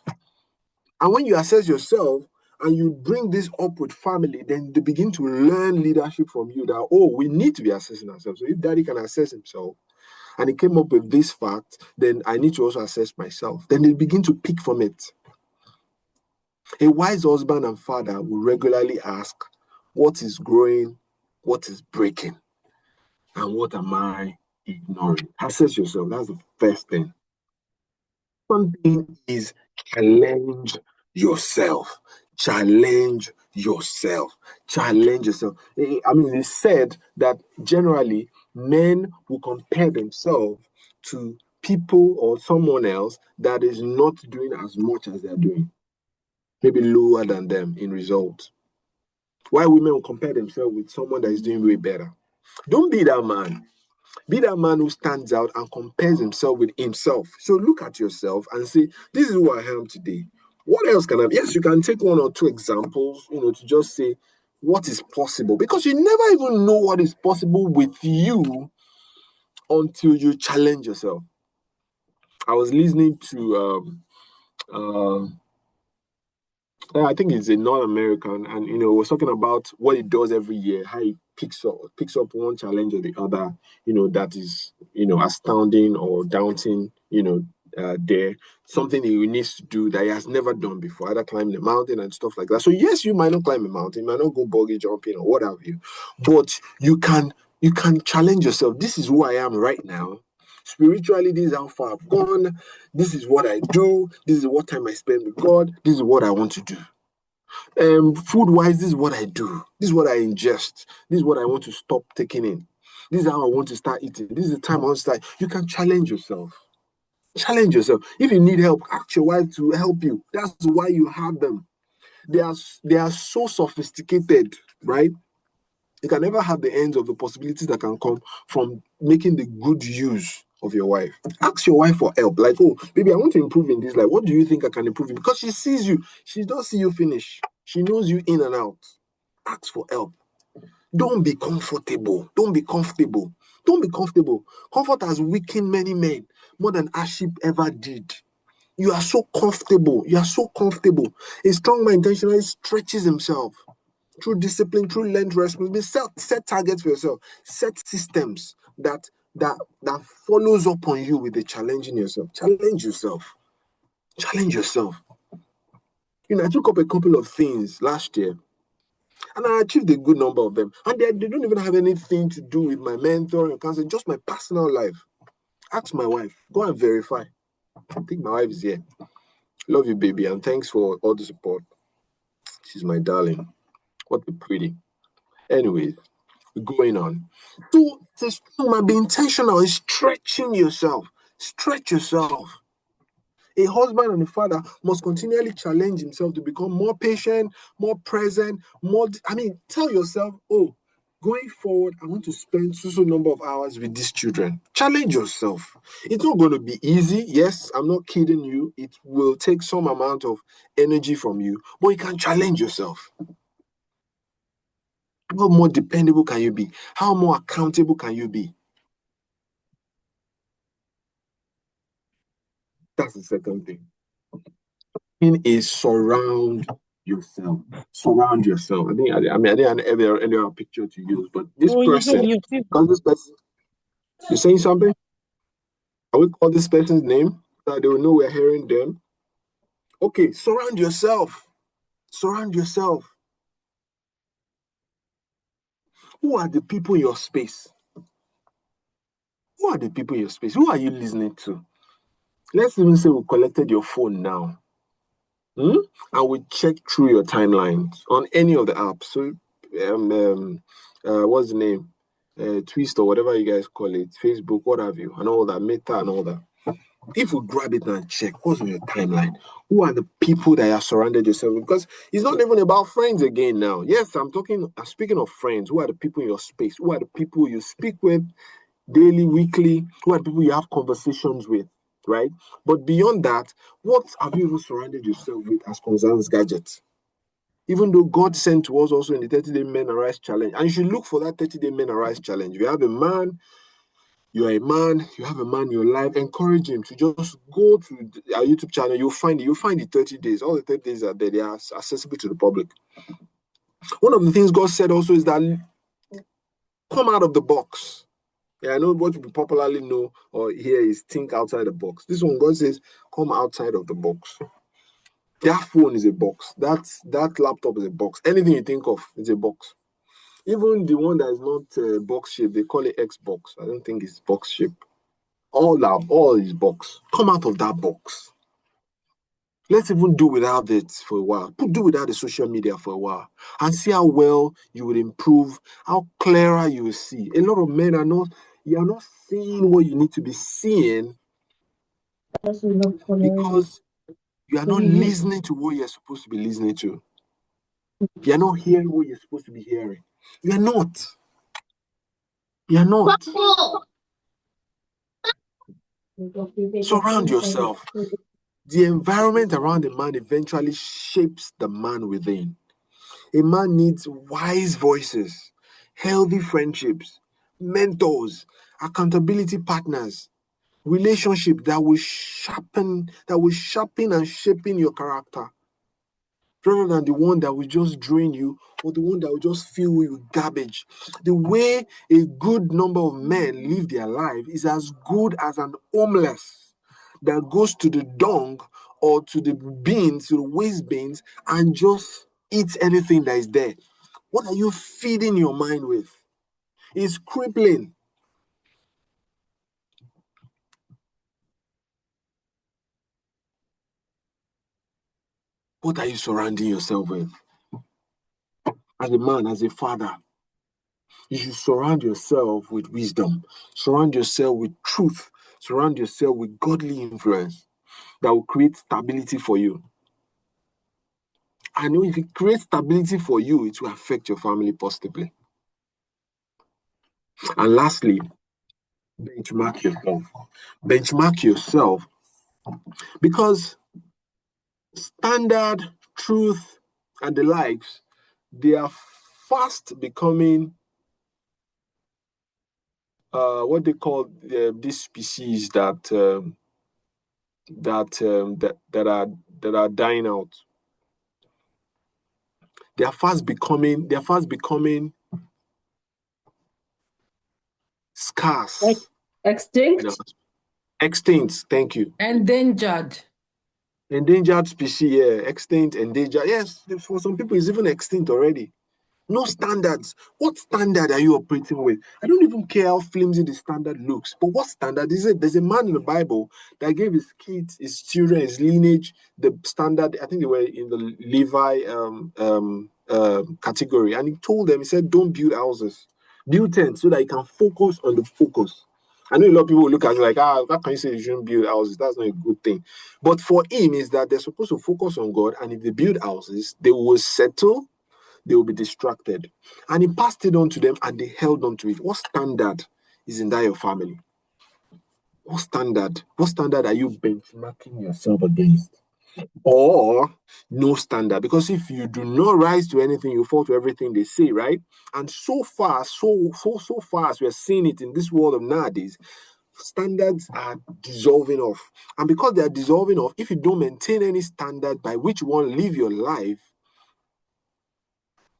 And when you assess yourself and you bring this up with family, then they begin to learn leadership from you that, oh, we need to be assessing ourselves. So if daddy can assess himself and he came up with this fact, then I need to also assess myself. Then they begin to pick from it. A wise husband and father will regularly ask, what is growing, what is breaking, and what am I ignoring? Assess yourself. That's the first thing. One thing is challenge yourself. Challenge yourself. Challenge yourself. I mean, it's said that generally men will compare themselves to people or someone else that is not doing as much as they're doing, maybe lower than them in results. Why women will compare themselves with someone that is doing way better. Don't be that man. Be that man who stands out and compares himself with himself. So look at yourself and say, this is who I am today. What else can I? Yes, you can take one or two examples, to just say what is possible. Because you never even know what is possible with you until you challenge yourself. I was listening to I think it's a North American, and was talking about what it does every year, how it picks up one challenge or the other, that is astounding or daunting, there something he needs to do that he has never done before, either climbing a mountain and stuff like that. So yes, you might not climb a mountain, you might not go buggy jumping or what have you, but you can challenge yourself. This is who I am right now. Spiritually, this is how far I've gone. This is what I do. This is what time I spend with God. This is what I want to do. Food wise, this is what I do. This is what I ingest. This is what I want to stop taking in. This is how I want to start eating. This is the time I want to start. You can challenge yourself. Challenge yourself. If you need help, ask your wife to help you. That's why you have them. They are so sophisticated, right? You can never have the ends of the possibilities that can come from making the good use of your wife. Ask your wife for help. Like, oh, baby, I want to improve in this. Like, what do you think I can improve in? Because she sees you. She does see you finish. She knows you in and out. Ask for help. Don't be comfortable. Don't be comfortable. Don't be comfortable. Comfort has weakened many men more than hardship ever did. You are so comfortable. You are so comfortable. A strong man intentionally stretches himself through discipline, through learned responsibility. Set targets for yourself. Set systems that follows up on you with the challenging yourself. Challenge yourself. Challenge yourself. I took up a couple of things last year and I achieved a good number of them. And they don't even have anything to do with my mentoring or counseling, just my personal life. Ask my wife. Go and verify. I think my wife is here. Love you, baby, and thanks for all the support. She's my darling. What a pretty. Anyways, going on. So the strong man, be intentional in stretching yourself. Stretch yourself. A husband and a father must continually challenge himself to become more patient, more present, tell yourself, oh, going forward, I want to spend so number of hours with these children. Challenge yourself. It's not going to be easy. Yes, I'm not kidding you. It will take some amount of energy from you, but you can challenge yourself. How more dependable can you be? How more accountable can you be? That's the second thing. Is surround yourself. Surround yourself. I didn't have any other picture to use, but this Oh, yeah, person, you. because this person, you're saying something? I will call this person's name so that they will know we're hearing them. Okay, surround yourself. Surround yourself. Who are the people in your space? Who are the people in your space? Who are you listening to? Let's even say we collected your phone now. And we check through your timelines on any of the apps. So, what's the name? Twist or whatever you guys call it, Facebook, what have you, and all that, Meta and all that. If we grab it and check what's on your timeline, who are the people that you have surrounded yourself with? Because it's not even about friends again now. Yes, I'm speaking of friends. Who are the people in your space? Who are the people you speak with daily, weekly? Who are the people you have conversations with? Right? But beyond that, what have you even surrounded yourself with as concerns gadgets? Even though God sent to us also in the 30-day Men Arise Challenge, and you should look for that 30-day Men Arise Challenge. You have a man, you are a man, you have a man in your life, encourage him to just go to our YouTube channel. You'll find the 30 days. All the 30 days are there, they are accessible to the public. One of the things God said also is that come out of the box. Yeah, I know what we popularly know or hear is think outside the box. This one, God says, come outside of the box. That phone is a box. That laptop is a box. Anything you think of is a box. Even the one that is not box shape, they call it Xbox. I don't think it's box shape. All is box. Come out of that box. Let's even do without it for a while. Do without the social media for a while and see how well you will improve, how clearer you will see. A lot of men you are not seeing what you need to be seeing because you are not listening to what you're supposed to be listening to. You are not hearing what you're supposed to be hearing. You are not. You are not. Surround yourself. The environment around a man eventually shapes the man within. A man needs wise voices, healthy friendships, mentors, accountability partners, relationship that will sharpen and shaping your character, rather than the one that will just drain you or the one that will just fill you with garbage. The way a good number of men live their life is as good as an homeless that goes to the dung or to the bins, to the waste bins, and just eats anything that is there. What are you feeding your mind with? It's crippling. What are you surrounding yourself with? As a man, as a father, you should surround yourself with wisdom, surround yourself with truth, surround yourself with godly influence that will create stability for you. I know if it creates stability for you, it will affect your family positively. And lastly, benchmark yourself. Benchmark yourself because standard, truth, and the likes, they are fast becoming what they call these species that are dying out. They are fast becoming scarce. Extinct? Extinct. Thank you. Endangered. Endangered species. Yeah, extinct, endangered. Yes, for some people, it's even extinct already. No standards. What standard are you operating with? I don't even care how flimsy the standard looks, but what standard is it? There's a man in the Bible that gave his kids, his children, his lineage, the standard. I think they were in the Levi category, and he told them, he said, "Don't build houses, build tents, so that you can focus on the focus." I know a lot of people will look at it like, how can you say you shouldn't build houses? That's not a good thing. But for him, is that they're supposed to focus on God, and if they build houses, they will settle, they will be distracted. And he passed it on to them and they held on to it. What standard is in that your family? What standard? What standard are you benchmarking yourself against? Or no standard? Because if you do not rise to anything, you fall to everything they say, right? And so far, so far as we're seeing it in this world of nowadays, standards are dissolving off. And because they are dissolving off, if you don't maintain any standard by which one live your life,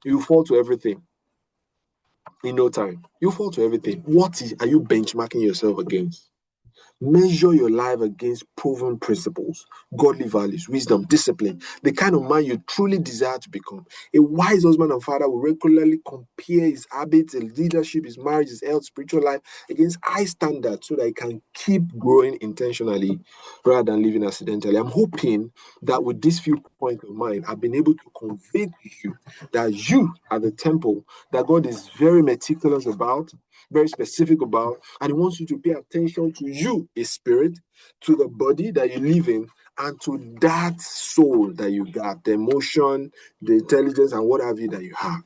you fall to everything in no time. You fall to everything. Are you benchmarking yourself against? Measure your life against proven principles, godly values, wisdom, discipline, the kind of man you truly desire to become. A wise husband and father will regularly compare his habits, his leadership, his marriage, his health, spiritual life against high standards so that he can keep growing intentionally rather than living accidentally. I'm hoping that with these few points of mine, I've been able to convey to you that you are the temple that God is very meticulous about, very specific about, and He wants you to pay attention to you, His spirit, to the body that you live in, and to that soul that you got, the emotion, the intelligence, and what have you that you have.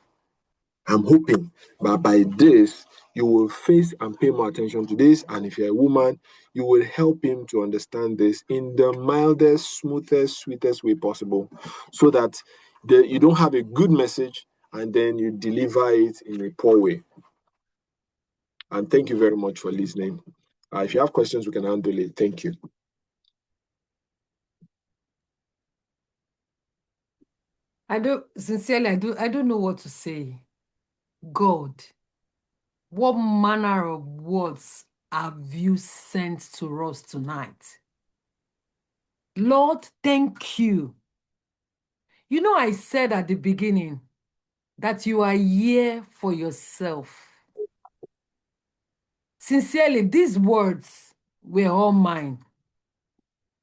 I'm hoping that by this, you will face and pay more attention to this. And if you're a woman, you will help him to understand this in the mildest, smoothest, sweetest way possible so that you don't have a good message and then you deliver it in a poor way. And thank you very much for listening. If you have questions, we can handle it. Thank you. I don't know what to say. God, what manner of words have you sent to us tonight? Lord, thank you. You know, I said at the beginning that you are here for yourself. Sincerely, these words were all mine.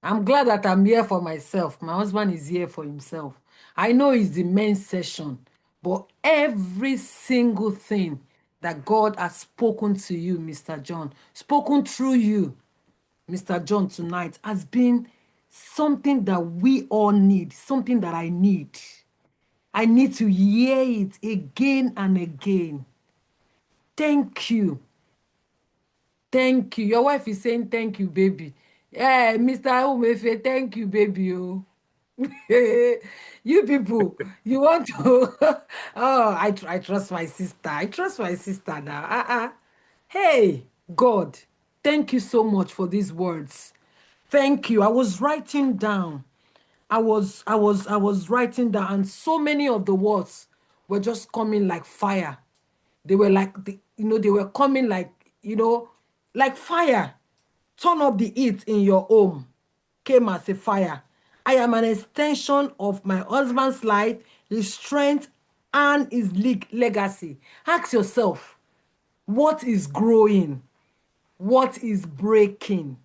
I'm glad that I'm here for myself. My husband is here for himself. I know it's the men's session, but every single thing that God has spoken to you, Mr. John, spoken through you, Mr. John, tonight, has been something that we all need, something that I need. I need to hear it again and again. Thank you. Thank you. Your wife is saying thank you, baby. Yeah, Mr. Umefe, thank you, baby. Oh. You people, you want to oh, I trust my sister. I trust my sister now. Hey, God, thank you so much for these words. Thank you. I was writing down. I was writing down, and so many of the words were just coming like fire. They were like they were coming like, like fire. Turn up the heat in your home. Came as a fire. I am an extension of my husband's life, his strength, and his legacy. Ask yourself, what is growing? What is breaking?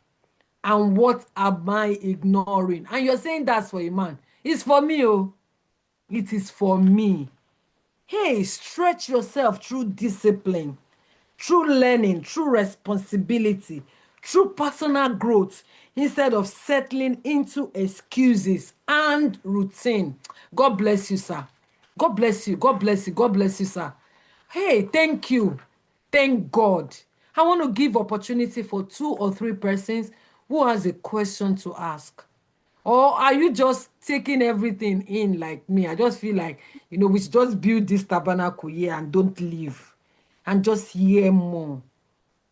And what am I ignoring? And you're saying that's for a man. It's for me, oh. It is for me. Hey, stretch yourself through discipline, through learning, through responsibility, through personal growth, instead of settling into excuses and routine. God bless you, sir. God bless you. God bless you. God bless you, sir. Hey, thank you. Thank God. I want to give opportunity for 2 or 3 persons who has a question to ask. Or are you just taking everything in like me? I just feel like, we should just build this tabernacle here and don't leave and just hear more.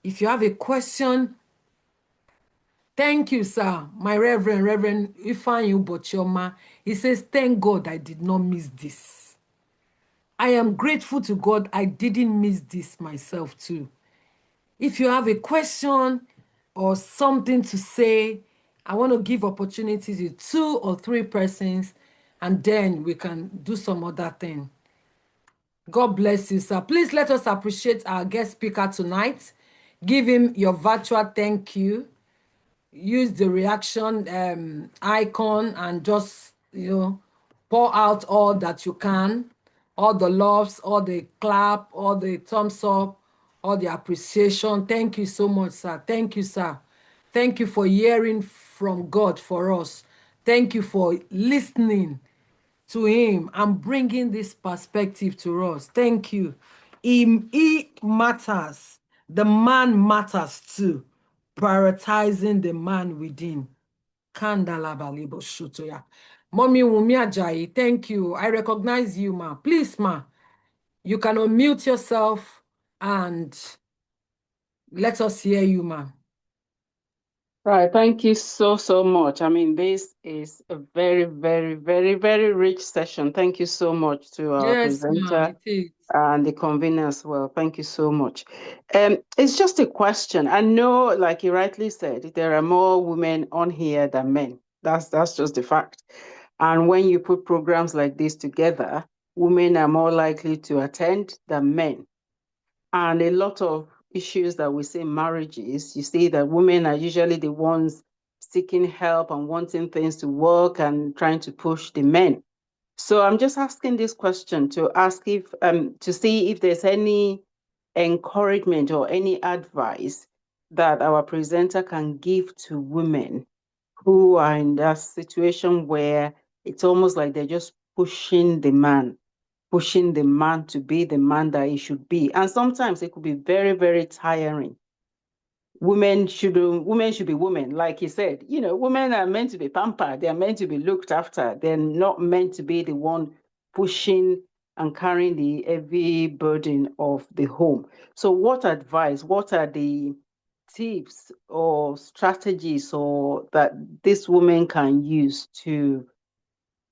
If you have a question, thank you, sir. My Reverend Ifeanyi Bochioma, he says, thank God I did not miss this. I am grateful to God I didn't miss this myself too. If you have a question or something to say, I want to give opportunity to 2 or 3 persons, and then we can do some other thing. God bless you, sir. Please let us appreciate our guest speaker tonight. Give him your virtual thank you. Use the reaction icon and just, pour out all that you can, all the loves, all the clap, all the thumbs up, all the appreciation. Thank you so much, sir. Thank you, sir. Thank you for hearing from God for us. Thank you for listening to him and bringing this perspective to us. Thank you. He matters. The man matters too. Prioritizing the man within. Kandalabalibo Shutoya. Mommy Wumi Ajayi, thank you. I recognize you, ma. Please, ma, you can unmute yourself and let us hear you, ma. Right. Thank you so much. I mean, this is a very, very, very, very rich session. Thank you so much to our Yes, ma, presenter it is. and the convener as well. Thank you so much. It's just a question. I know, like you rightly said, there are more women on here than men. That's just the fact. And when you put programs like this together, women are more likely to attend than men. And a lot of issues that we see in marriages, you see that women are usually the ones seeking help and wanting things to work and trying to push the men. So I'm just asking this question to ask if to see if there's any encouragement or any advice that our presenter can give to women who are in that situation where it's almost like they're just pushing the man to be the man that he should be. And sometimes it could be very, very tiring. Women should be women, like he said. You know, women are meant to be pampered, they're meant to be looked after. They're not meant to be the one pushing and carrying the heavy burden of the home. So what advice, what are the tips or strategies or that this woman can use to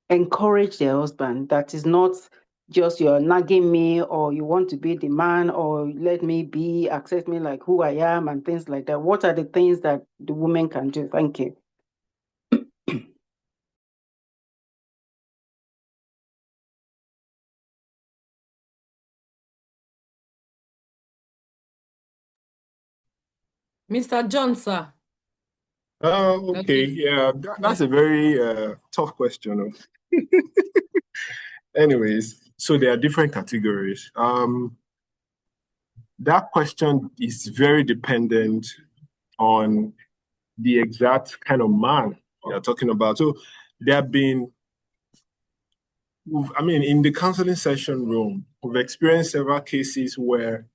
encourage their husband, that is not just you're nagging me or you want to be the man or let me be, accept me like who I am and things like that. What are the things that the woman can do? Thank you. Mr. John, sir. Okay, Okay. yeah, Yes. that's a very tough question. Anyways, so there are different categories. That question is very dependent on the exact kind of man you're talking about. So there have been, I mean, in the counseling session room, we've experienced several cases where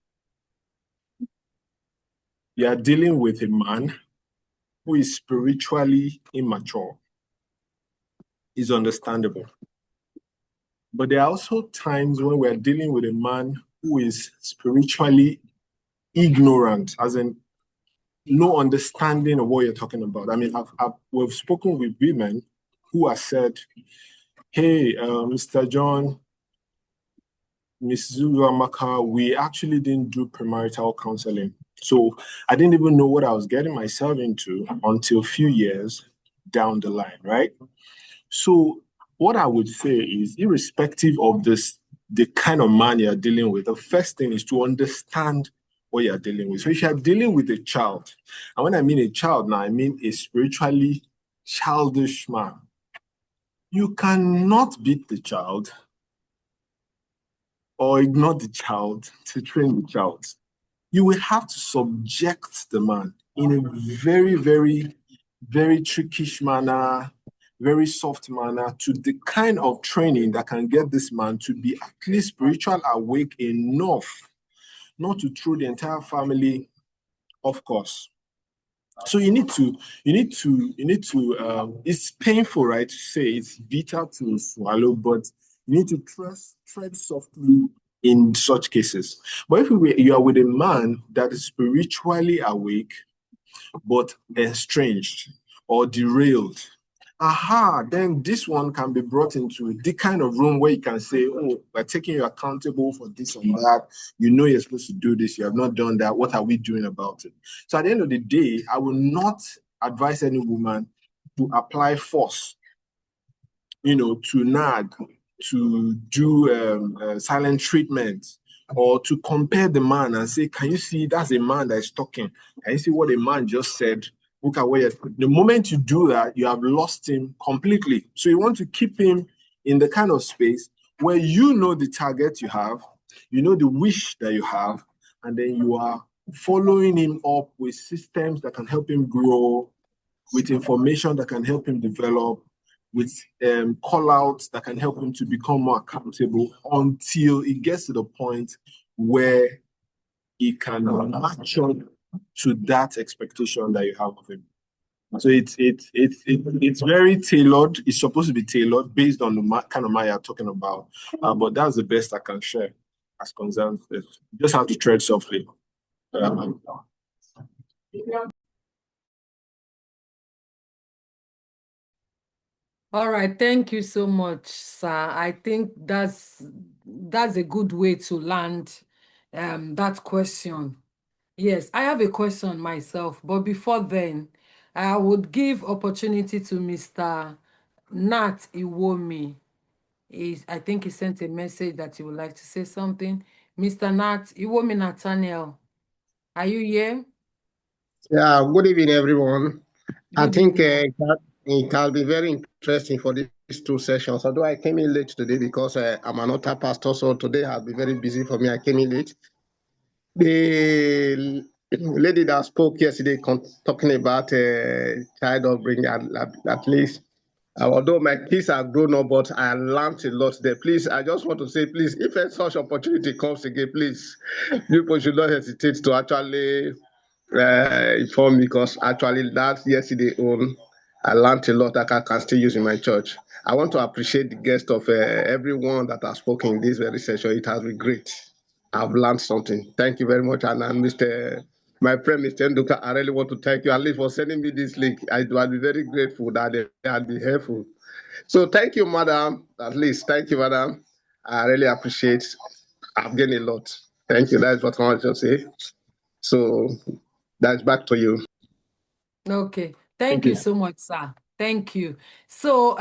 you are dealing with a man who is spiritually immature. Is understandable. But there are also times when we're dealing with a man who is spiritually ignorant, as in no understanding of what you're talking about. I mean, we've spoken with women who have said, hey, Mr. John, Miss Zuluamaka, we actually didn't do premarital counseling. So I didn't even know what I was getting myself into until a few years down the line, right? So what I would say is, irrespective of this, the kind of man you're dealing with, the first thing is to understand what you're dealing with. So if you're dealing with a child, and when I mean a child now, I mean a spiritually childish man, you cannot beat the child or ignore the child to train the child. You will have to subject the man in a very, very, very trickish manner, very soft manner to the kind of training that can get this man to be at least spiritual awake enough not to throw the entire family off course. So it's painful, right, to say, it's bitter to swallow, but you need to tread softly in such cases. But if you are with a man that is spiritually awake, but estranged or derailed, then this one can be brought into the kind of room where you can say, oh, we're taking you accountable for this or that. You know you're supposed to do this. You have not done that. What are we doing about it? So at the end of the day, I will not advise any woman to apply force, to nag, to do silent treatment, or to compare the man and say, can you see that's a man that is talking? Can you see what a man just said? Look at where the moment you do that, you have lost him completely. So you want to keep him in the kind of space where you know the target you have, you know the wish that you have, and then you are following him up with systems that can help him grow, with information that can help him develop, with call outs that can help him to become more accountable until it gets to the point where he can match up to that expectation that you have of him. So it's very tailored. It's supposed to be tailored based on the kind of man you're talking about. But that's the best I can share as concerns this. You just have to tread softly. All right, thank you so much, sir. I think that's a good way to land that question. Yes, I have a question myself, but before then, I would give opportunity to Mr. Nat Iwomi. I think he sent a message that he would like to say something. Mr. Nat Iwomi Nathaniel, are you here? Yeah, good evening, everyone. I Good think evening. it can be very interesting for these two sessions. Although I came in late today because I'm an altar pastor, so today has been very busy for me. I came in late. The lady that spoke yesterday talking about child upbringing, at least, although my kids are grown up, but I learned a lot there. Please, I just want to say, please, if such opportunity comes again, please, you people should not hesitate to actually inform me, because actually that yesterday on, I learned a lot that I can still use in my church. I want to appreciate the guest of everyone that has spoken in this very session. It has been great. I've learned something. Thank you very much. And Mr. My friend, Mr. Nduka, I really want to thank you at least for sending me this link. I'd be very grateful that they had been helpful. So thank you, madam. At least, thank you, madam. I really appreciate. I've gained a lot. Thank you. That's what I want to say. So that's back to you. Okay. Thank Thank you you. so much, sir. Thank you. So,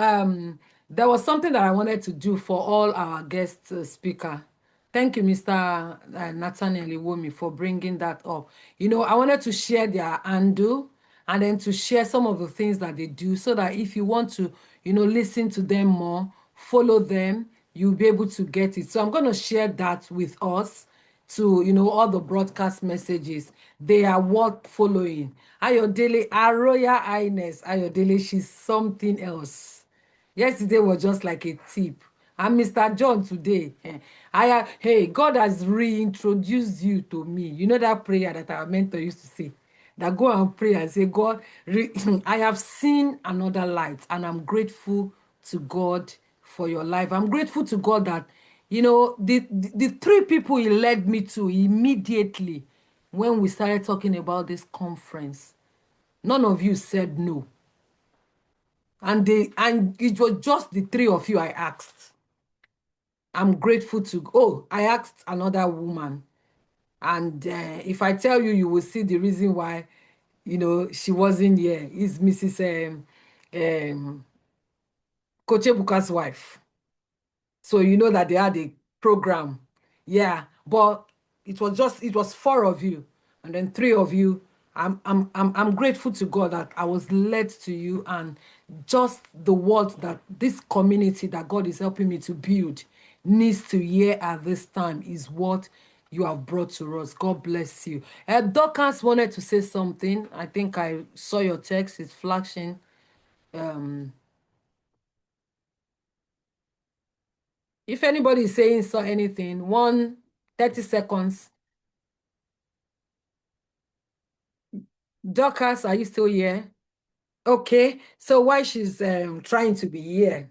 there was something that I wanted to do for all our guest speaker. Thank you, Mr. Nathaniel Iwomi, for bringing that up. I wanted to share their handle and then to share some of the things that they do so that if you want to, listen to them more, follow them, you'll be able to get it. So I'm going to share that with us to all the broadcast messages. They are worth following. Ayodele, our Royal Highness Ayodele, she's something else. Yesterday was just like a tip. And Mr. John today, hey, God has reintroduced you to me. You know that prayer that our mentor used to say, that go and pray and say, God, I have seen another light, and I'm grateful to God for your life. I'm grateful to God that, the three people he led me to immediately when we started talking about this conference, none of you said no. And it was just the three of you I asked. I'm grateful I asked another woman. And if I tell you, you will see the reason why, she wasn't here. Is Mrs. Kochebuka's wife. So you know that they had a program. Yeah. But it was four of you, and then three of you. I'm grateful to God that I was led to you, and just the word that this community that God is helping me to build needs to hear at this time is what you have brought to us. God bless you. Dorcas wanted to say something. I think I saw your text. It's flashing. Um, if anybody is saying saw anything, 30 seconds. Dorcas, are you still here? Okay, so while she's trying to be here,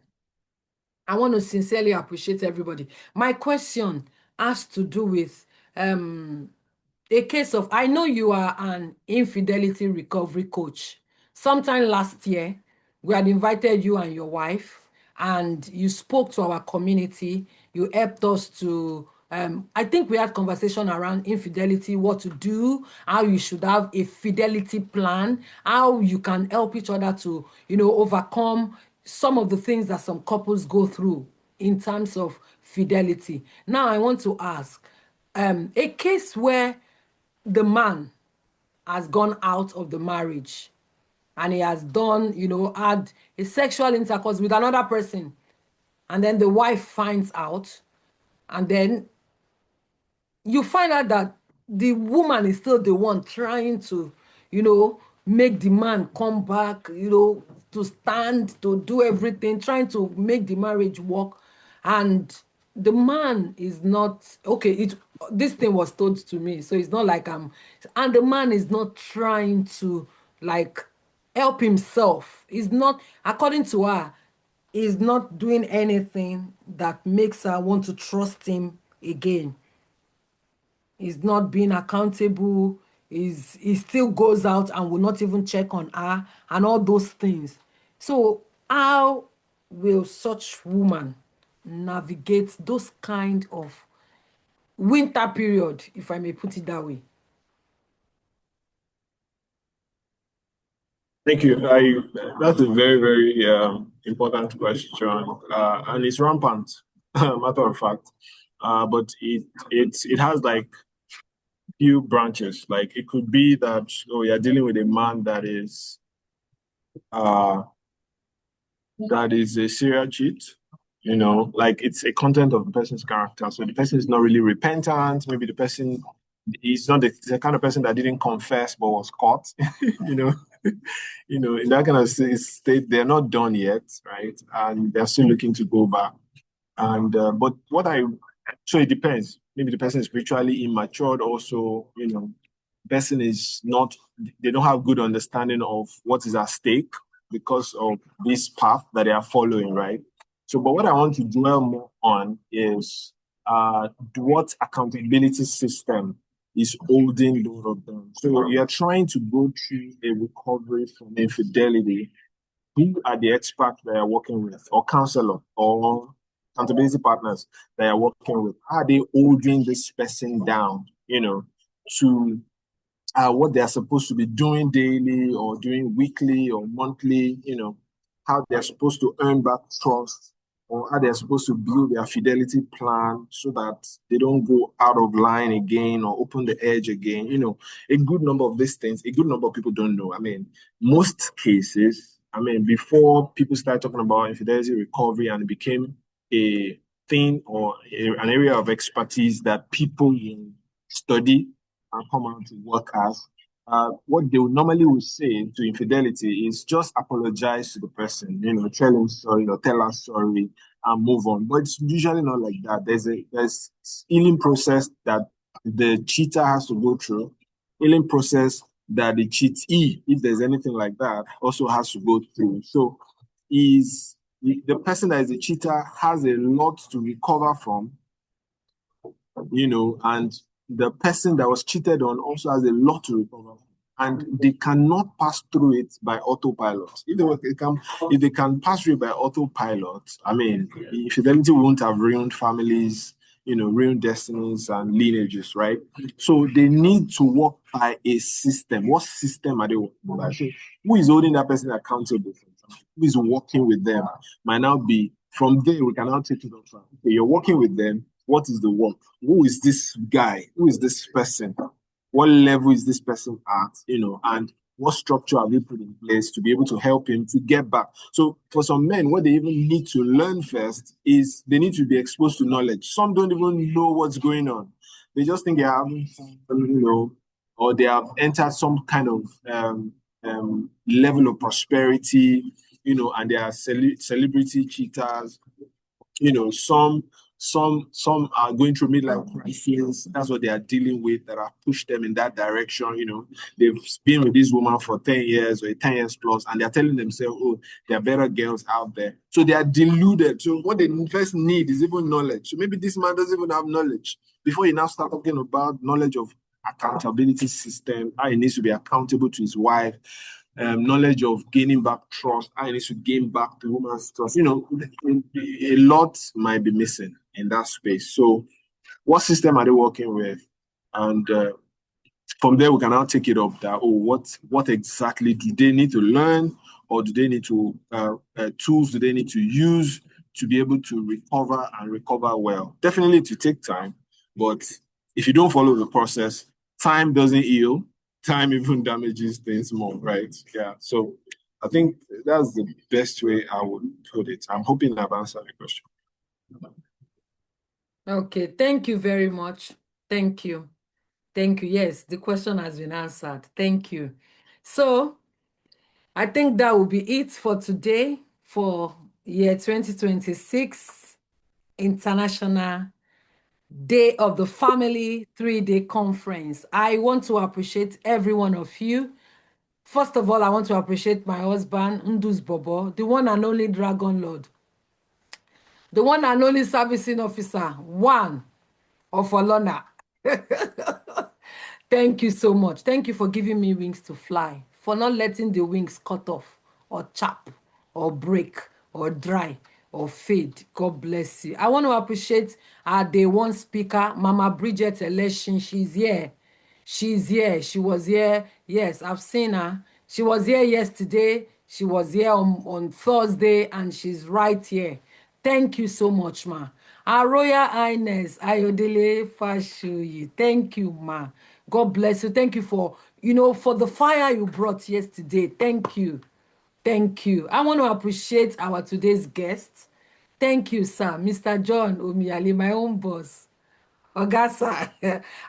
I want to sincerely appreciate everybody. My question has to do with a case of, I know you are an infidelity recovery coach. Sometime last year, we had invited you and your wife, and you spoke to our community. You helped us to, I think we had conversation around infidelity, what to do, how you should have a fidelity plan, how you can help each other to, overcome some of the things that some couples go through in terms of fidelity. Now, I want to ask, a case where the man has gone out of the marriage and he has done, had a sexual intercourse with another person, and then the wife finds out, and then you find out that the woman is still the one trying to, make the man come back, to stand, to do everything, trying to make the marriage work. And the man is not okay. This thing was told to me, so it's not like and the man is not trying to like help himself. He's not, according to her, he's not doing anything that makes her want to trust him again. Is not being accountable, he still goes out and will not even check on her and all those things. So how will such woman navigate those kind of winter period, if I may put it that way? Thank you. That's a very, very important question, and it's rampant, matter of fact. But it has like few branches. Like it could be that you're dealing with a man uh, that is a serial cheat. Like it's a content of the person's character. So the person is not really repentant. Maybe the person is not the kind of person that didn't confess but was caught. you know, in that kind of state, they're not done yet, right? And they're still looking to go back. And but so it depends. Maybe the person is spiritually immature. Also, person is not. They don't have good understanding of what is at stake because of this path that they are following, right? So, but what I want to dwell more on is what accountability system is holding both of them. So you're trying to go through a recovery from infidelity. Who are the experts that you're working with, or counselor, or accountability partners that you're working with? How are they holding this person down, to what they're supposed to be doing daily or doing weekly or monthly, how they're supposed to earn back trust, or how they're supposed to build their fidelity plan so that they don't go out of line again or open the edge again. A good number of these things, a good number of people don't know. I mean, most cases, before people started talking about infidelity recovery and it became a thing or an area of expertise that people study and come out to work as, what they would normally would say to infidelity is just apologize to the person, tell him sorry or tell her sorry and move on. But it's usually not like that. There's healing process that the cheater has to go through, healing process that the cheatee, if there's anything like that, also has to go through. So is the person that is a cheater has a lot to recover from, and the person that was cheated on also has a lot to recover from. And they cannot pass through it by autopilot. If they can pass through it by autopilot, infidelity won't have ruined families, ruined destinies and lineages, right? So they need to work by a system. What system are they working by? So who is holding that person accountable? Who is working with them? Might now be from there we can now take it on track. Okay, you're working with them. What is the work? Who is this guy? Who is this person? What level is this person at? And what structure have you put in place to be able to help him to get back? So for some men, what they even need to learn first is they need to be exposed to knowledge. Some don't even know what's going on. They just think they're having fun, or they have entered some kind of level of prosperity, and they are celebrity cheaters. Some are going through midlife crises. That's what they are dealing with that have pushed them in that direction. They've been with this woman for 10 years or 10 years plus, and they're telling themselves, oh, there are better girls out there. So they are deluded. So what they first need is even knowledge. So maybe this man doesn't even have knowledge. Before you now start talking about knowledge of accountability system, how he needs to be accountable to his wife, knowledge of gaining back trust, how he needs to gain back the woman's trust. A lot might be missing in that space. So, what system are they working with? And from there, we can now take it up that, what exactly do they need to learn, or do they need to tools do they need to use to be able to recover and recover well? Definitely to take time, but if you don't follow the process, time doesn't heal. Time even damages things more, right? Yeah. So I think that's the best way I would put it. I'm hoping I've answered the question. Okay, thank you very much. Thank you. Thank you. Yes, the question has been answered. Thank you. So I think that will be it for today for year 2026 International Day of the Family 3-day conference. I want to appreciate every one of you. First of all, I want to appreciate my husband, Ndus Bobo, the one and only Dragon Lord, the one and only servicing officer, one of Olona. Thank you so much. Thank you for giving me wings to fly, for not letting the wings cut off or chap or break or dry or fade. God bless you. I want to appreciate our day one speaker, Mama Bridget Election. She's here. She's here. She was here. Yes, I've seen her. She was here yesterday. She was here on Thursday, and she's right here. Thank you so much, ma. Our Royal Highness Ayodele Fashuyi. Thank you, ma. God bless you. Thank you for, for the fire you brought yesterday. Thank you. Thank you. I want to appreciate our today's guest. Thank you, sir. Mr. John Omiyale, my own boss. Ogasa,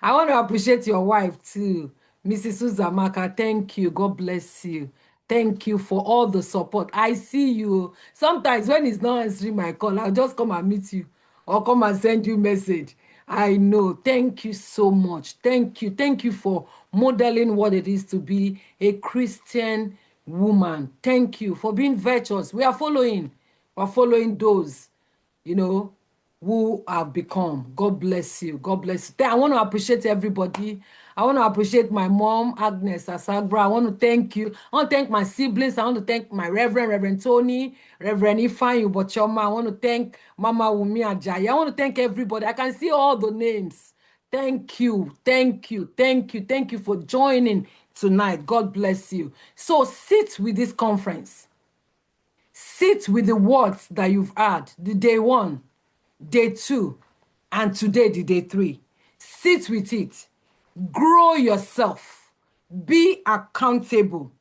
I want to appreciate your wife too, Mrs. Uzamaka. Thank you. God bless you. Thank you for all the support. I see you. Sometimes when it's not answering my call, I'll just come and meet you or come and send you message. I know. Thank you so much. Thank you. Thank you for modeling what it is to be a Christian woman. Thank you for being virtuous. We are following. We're following those, you know, who have become. God bless you. God bless you. I want to appreciate everybody. I want to appreciate my mom, Agnes Asagra. I want to thank you. I want to thank my siblings. I want to thank my Reverend Tony, Reverend Ifeanyi Ubochoma. I want to thank Mama Wumi Ajayi. I want to thank everybody. I can see all the names. Thank you. Thank you. Thank you. Thank you for joining tonight. God bless you. So sit with this conference. Sit with the words that you've had, the day one, day two, and today, the day three. Sit with it. Grow yourself. Be accountable.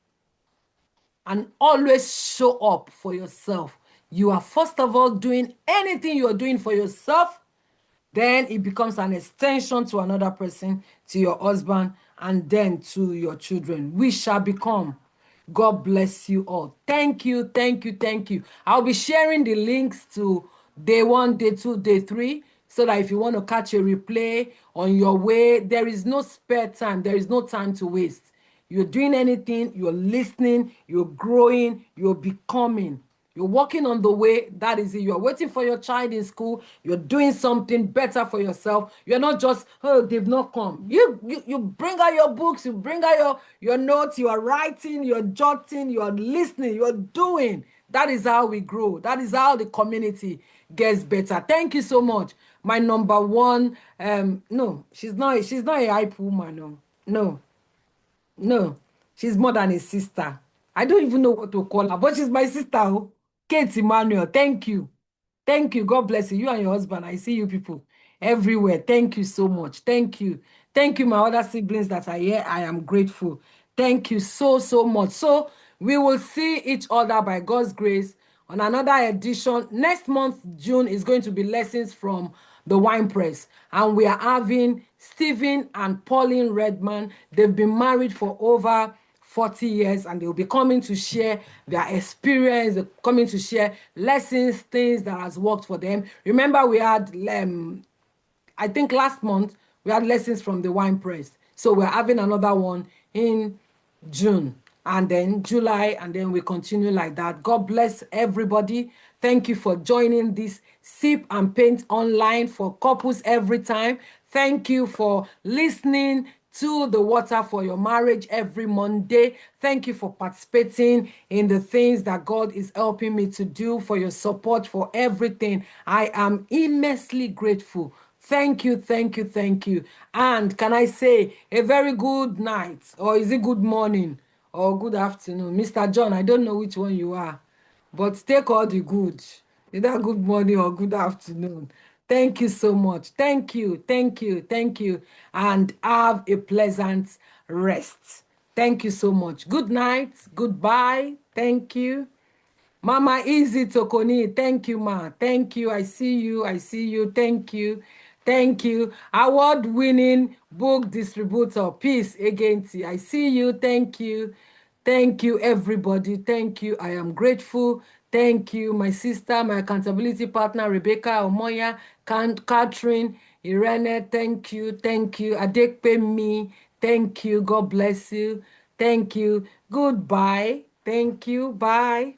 And always show up for yourself. You are first of all doing anything you're doing for yourself, then it becomes an extension to another person, to your husband, and then to your children. We shall become. God bless you all. Thank you, thank you, thank you. I'll be sharing the links to day one, day two, day three, so that if you want to catch a replay on your way, there is no spare time. There is no time to waste. You're doing anything, you're listening, you're growing, you're becoming. You're walking on the way. That is it. You're waiting for your child in school. You're doing something better for yourself. You're not just, oh, they've not come. You bring out your books. You bring out your notes. You are writing. You're jotting. You're listening. You're doing. That is how we grow. That is how the community gets better. Thank you so much. My number one. No, she's not. She's not a hype woman. No, no. No, she's more than a sister. I don't even know what to call her, but she's my sister. Oh. Kate Emmanuel, thank you. Thank you. God bless you. You and your husband. I see you people everywhere. Thank you so much. Thank you. Thank you, my other siblings that are here. I am grateful. Thank you so, so much. So we will see each other by God's grace on another edition. Next month, June, is going to be lessons from the wine press. And we are having Stephen and Pauline Redman. They've been married for over 40 years, and they'll be coming to share their experience, they're coming to share lessons, things that has worked for them. Remember, we had I think last month we had lessons from the wine press, so we're having another one in June, and then July, and then we continue like that. God bless everybody. Thank you for joining this Sip and Paint online for couples every time. Thank you for listening to the Water for Your Marriage every Monday. Thank you for participating in the things that God is helping me to do, for your support, for everything. I am immensely grateful. Thank you, thank you, thank you. And can I say a very good night, or is it good morning or good afternoon? Mr. John, I don't know which one you are, but take all the good, either good morning or good afternoon. Thank you so much. Thank you, thank you, thank you. And have a pleasant rest. Thank you so much. Good night. Goodbye. Thank you. Mama Easy Tokoni, thank you, ma. Thank you. I see you. I see you. Thank you. Thank you. Award-winning book distributor, Peace Agenti. I see you. Thank you. Thank you, everybody. Thank you. I am grateful. Thank you, my sister, my accountability partner, Rebecca Omoya, Catherine, Irene. Thank you. Thank you. Adekpe me. Thank you. God bless you. Thank you. Goodbye. Thank you. Bye.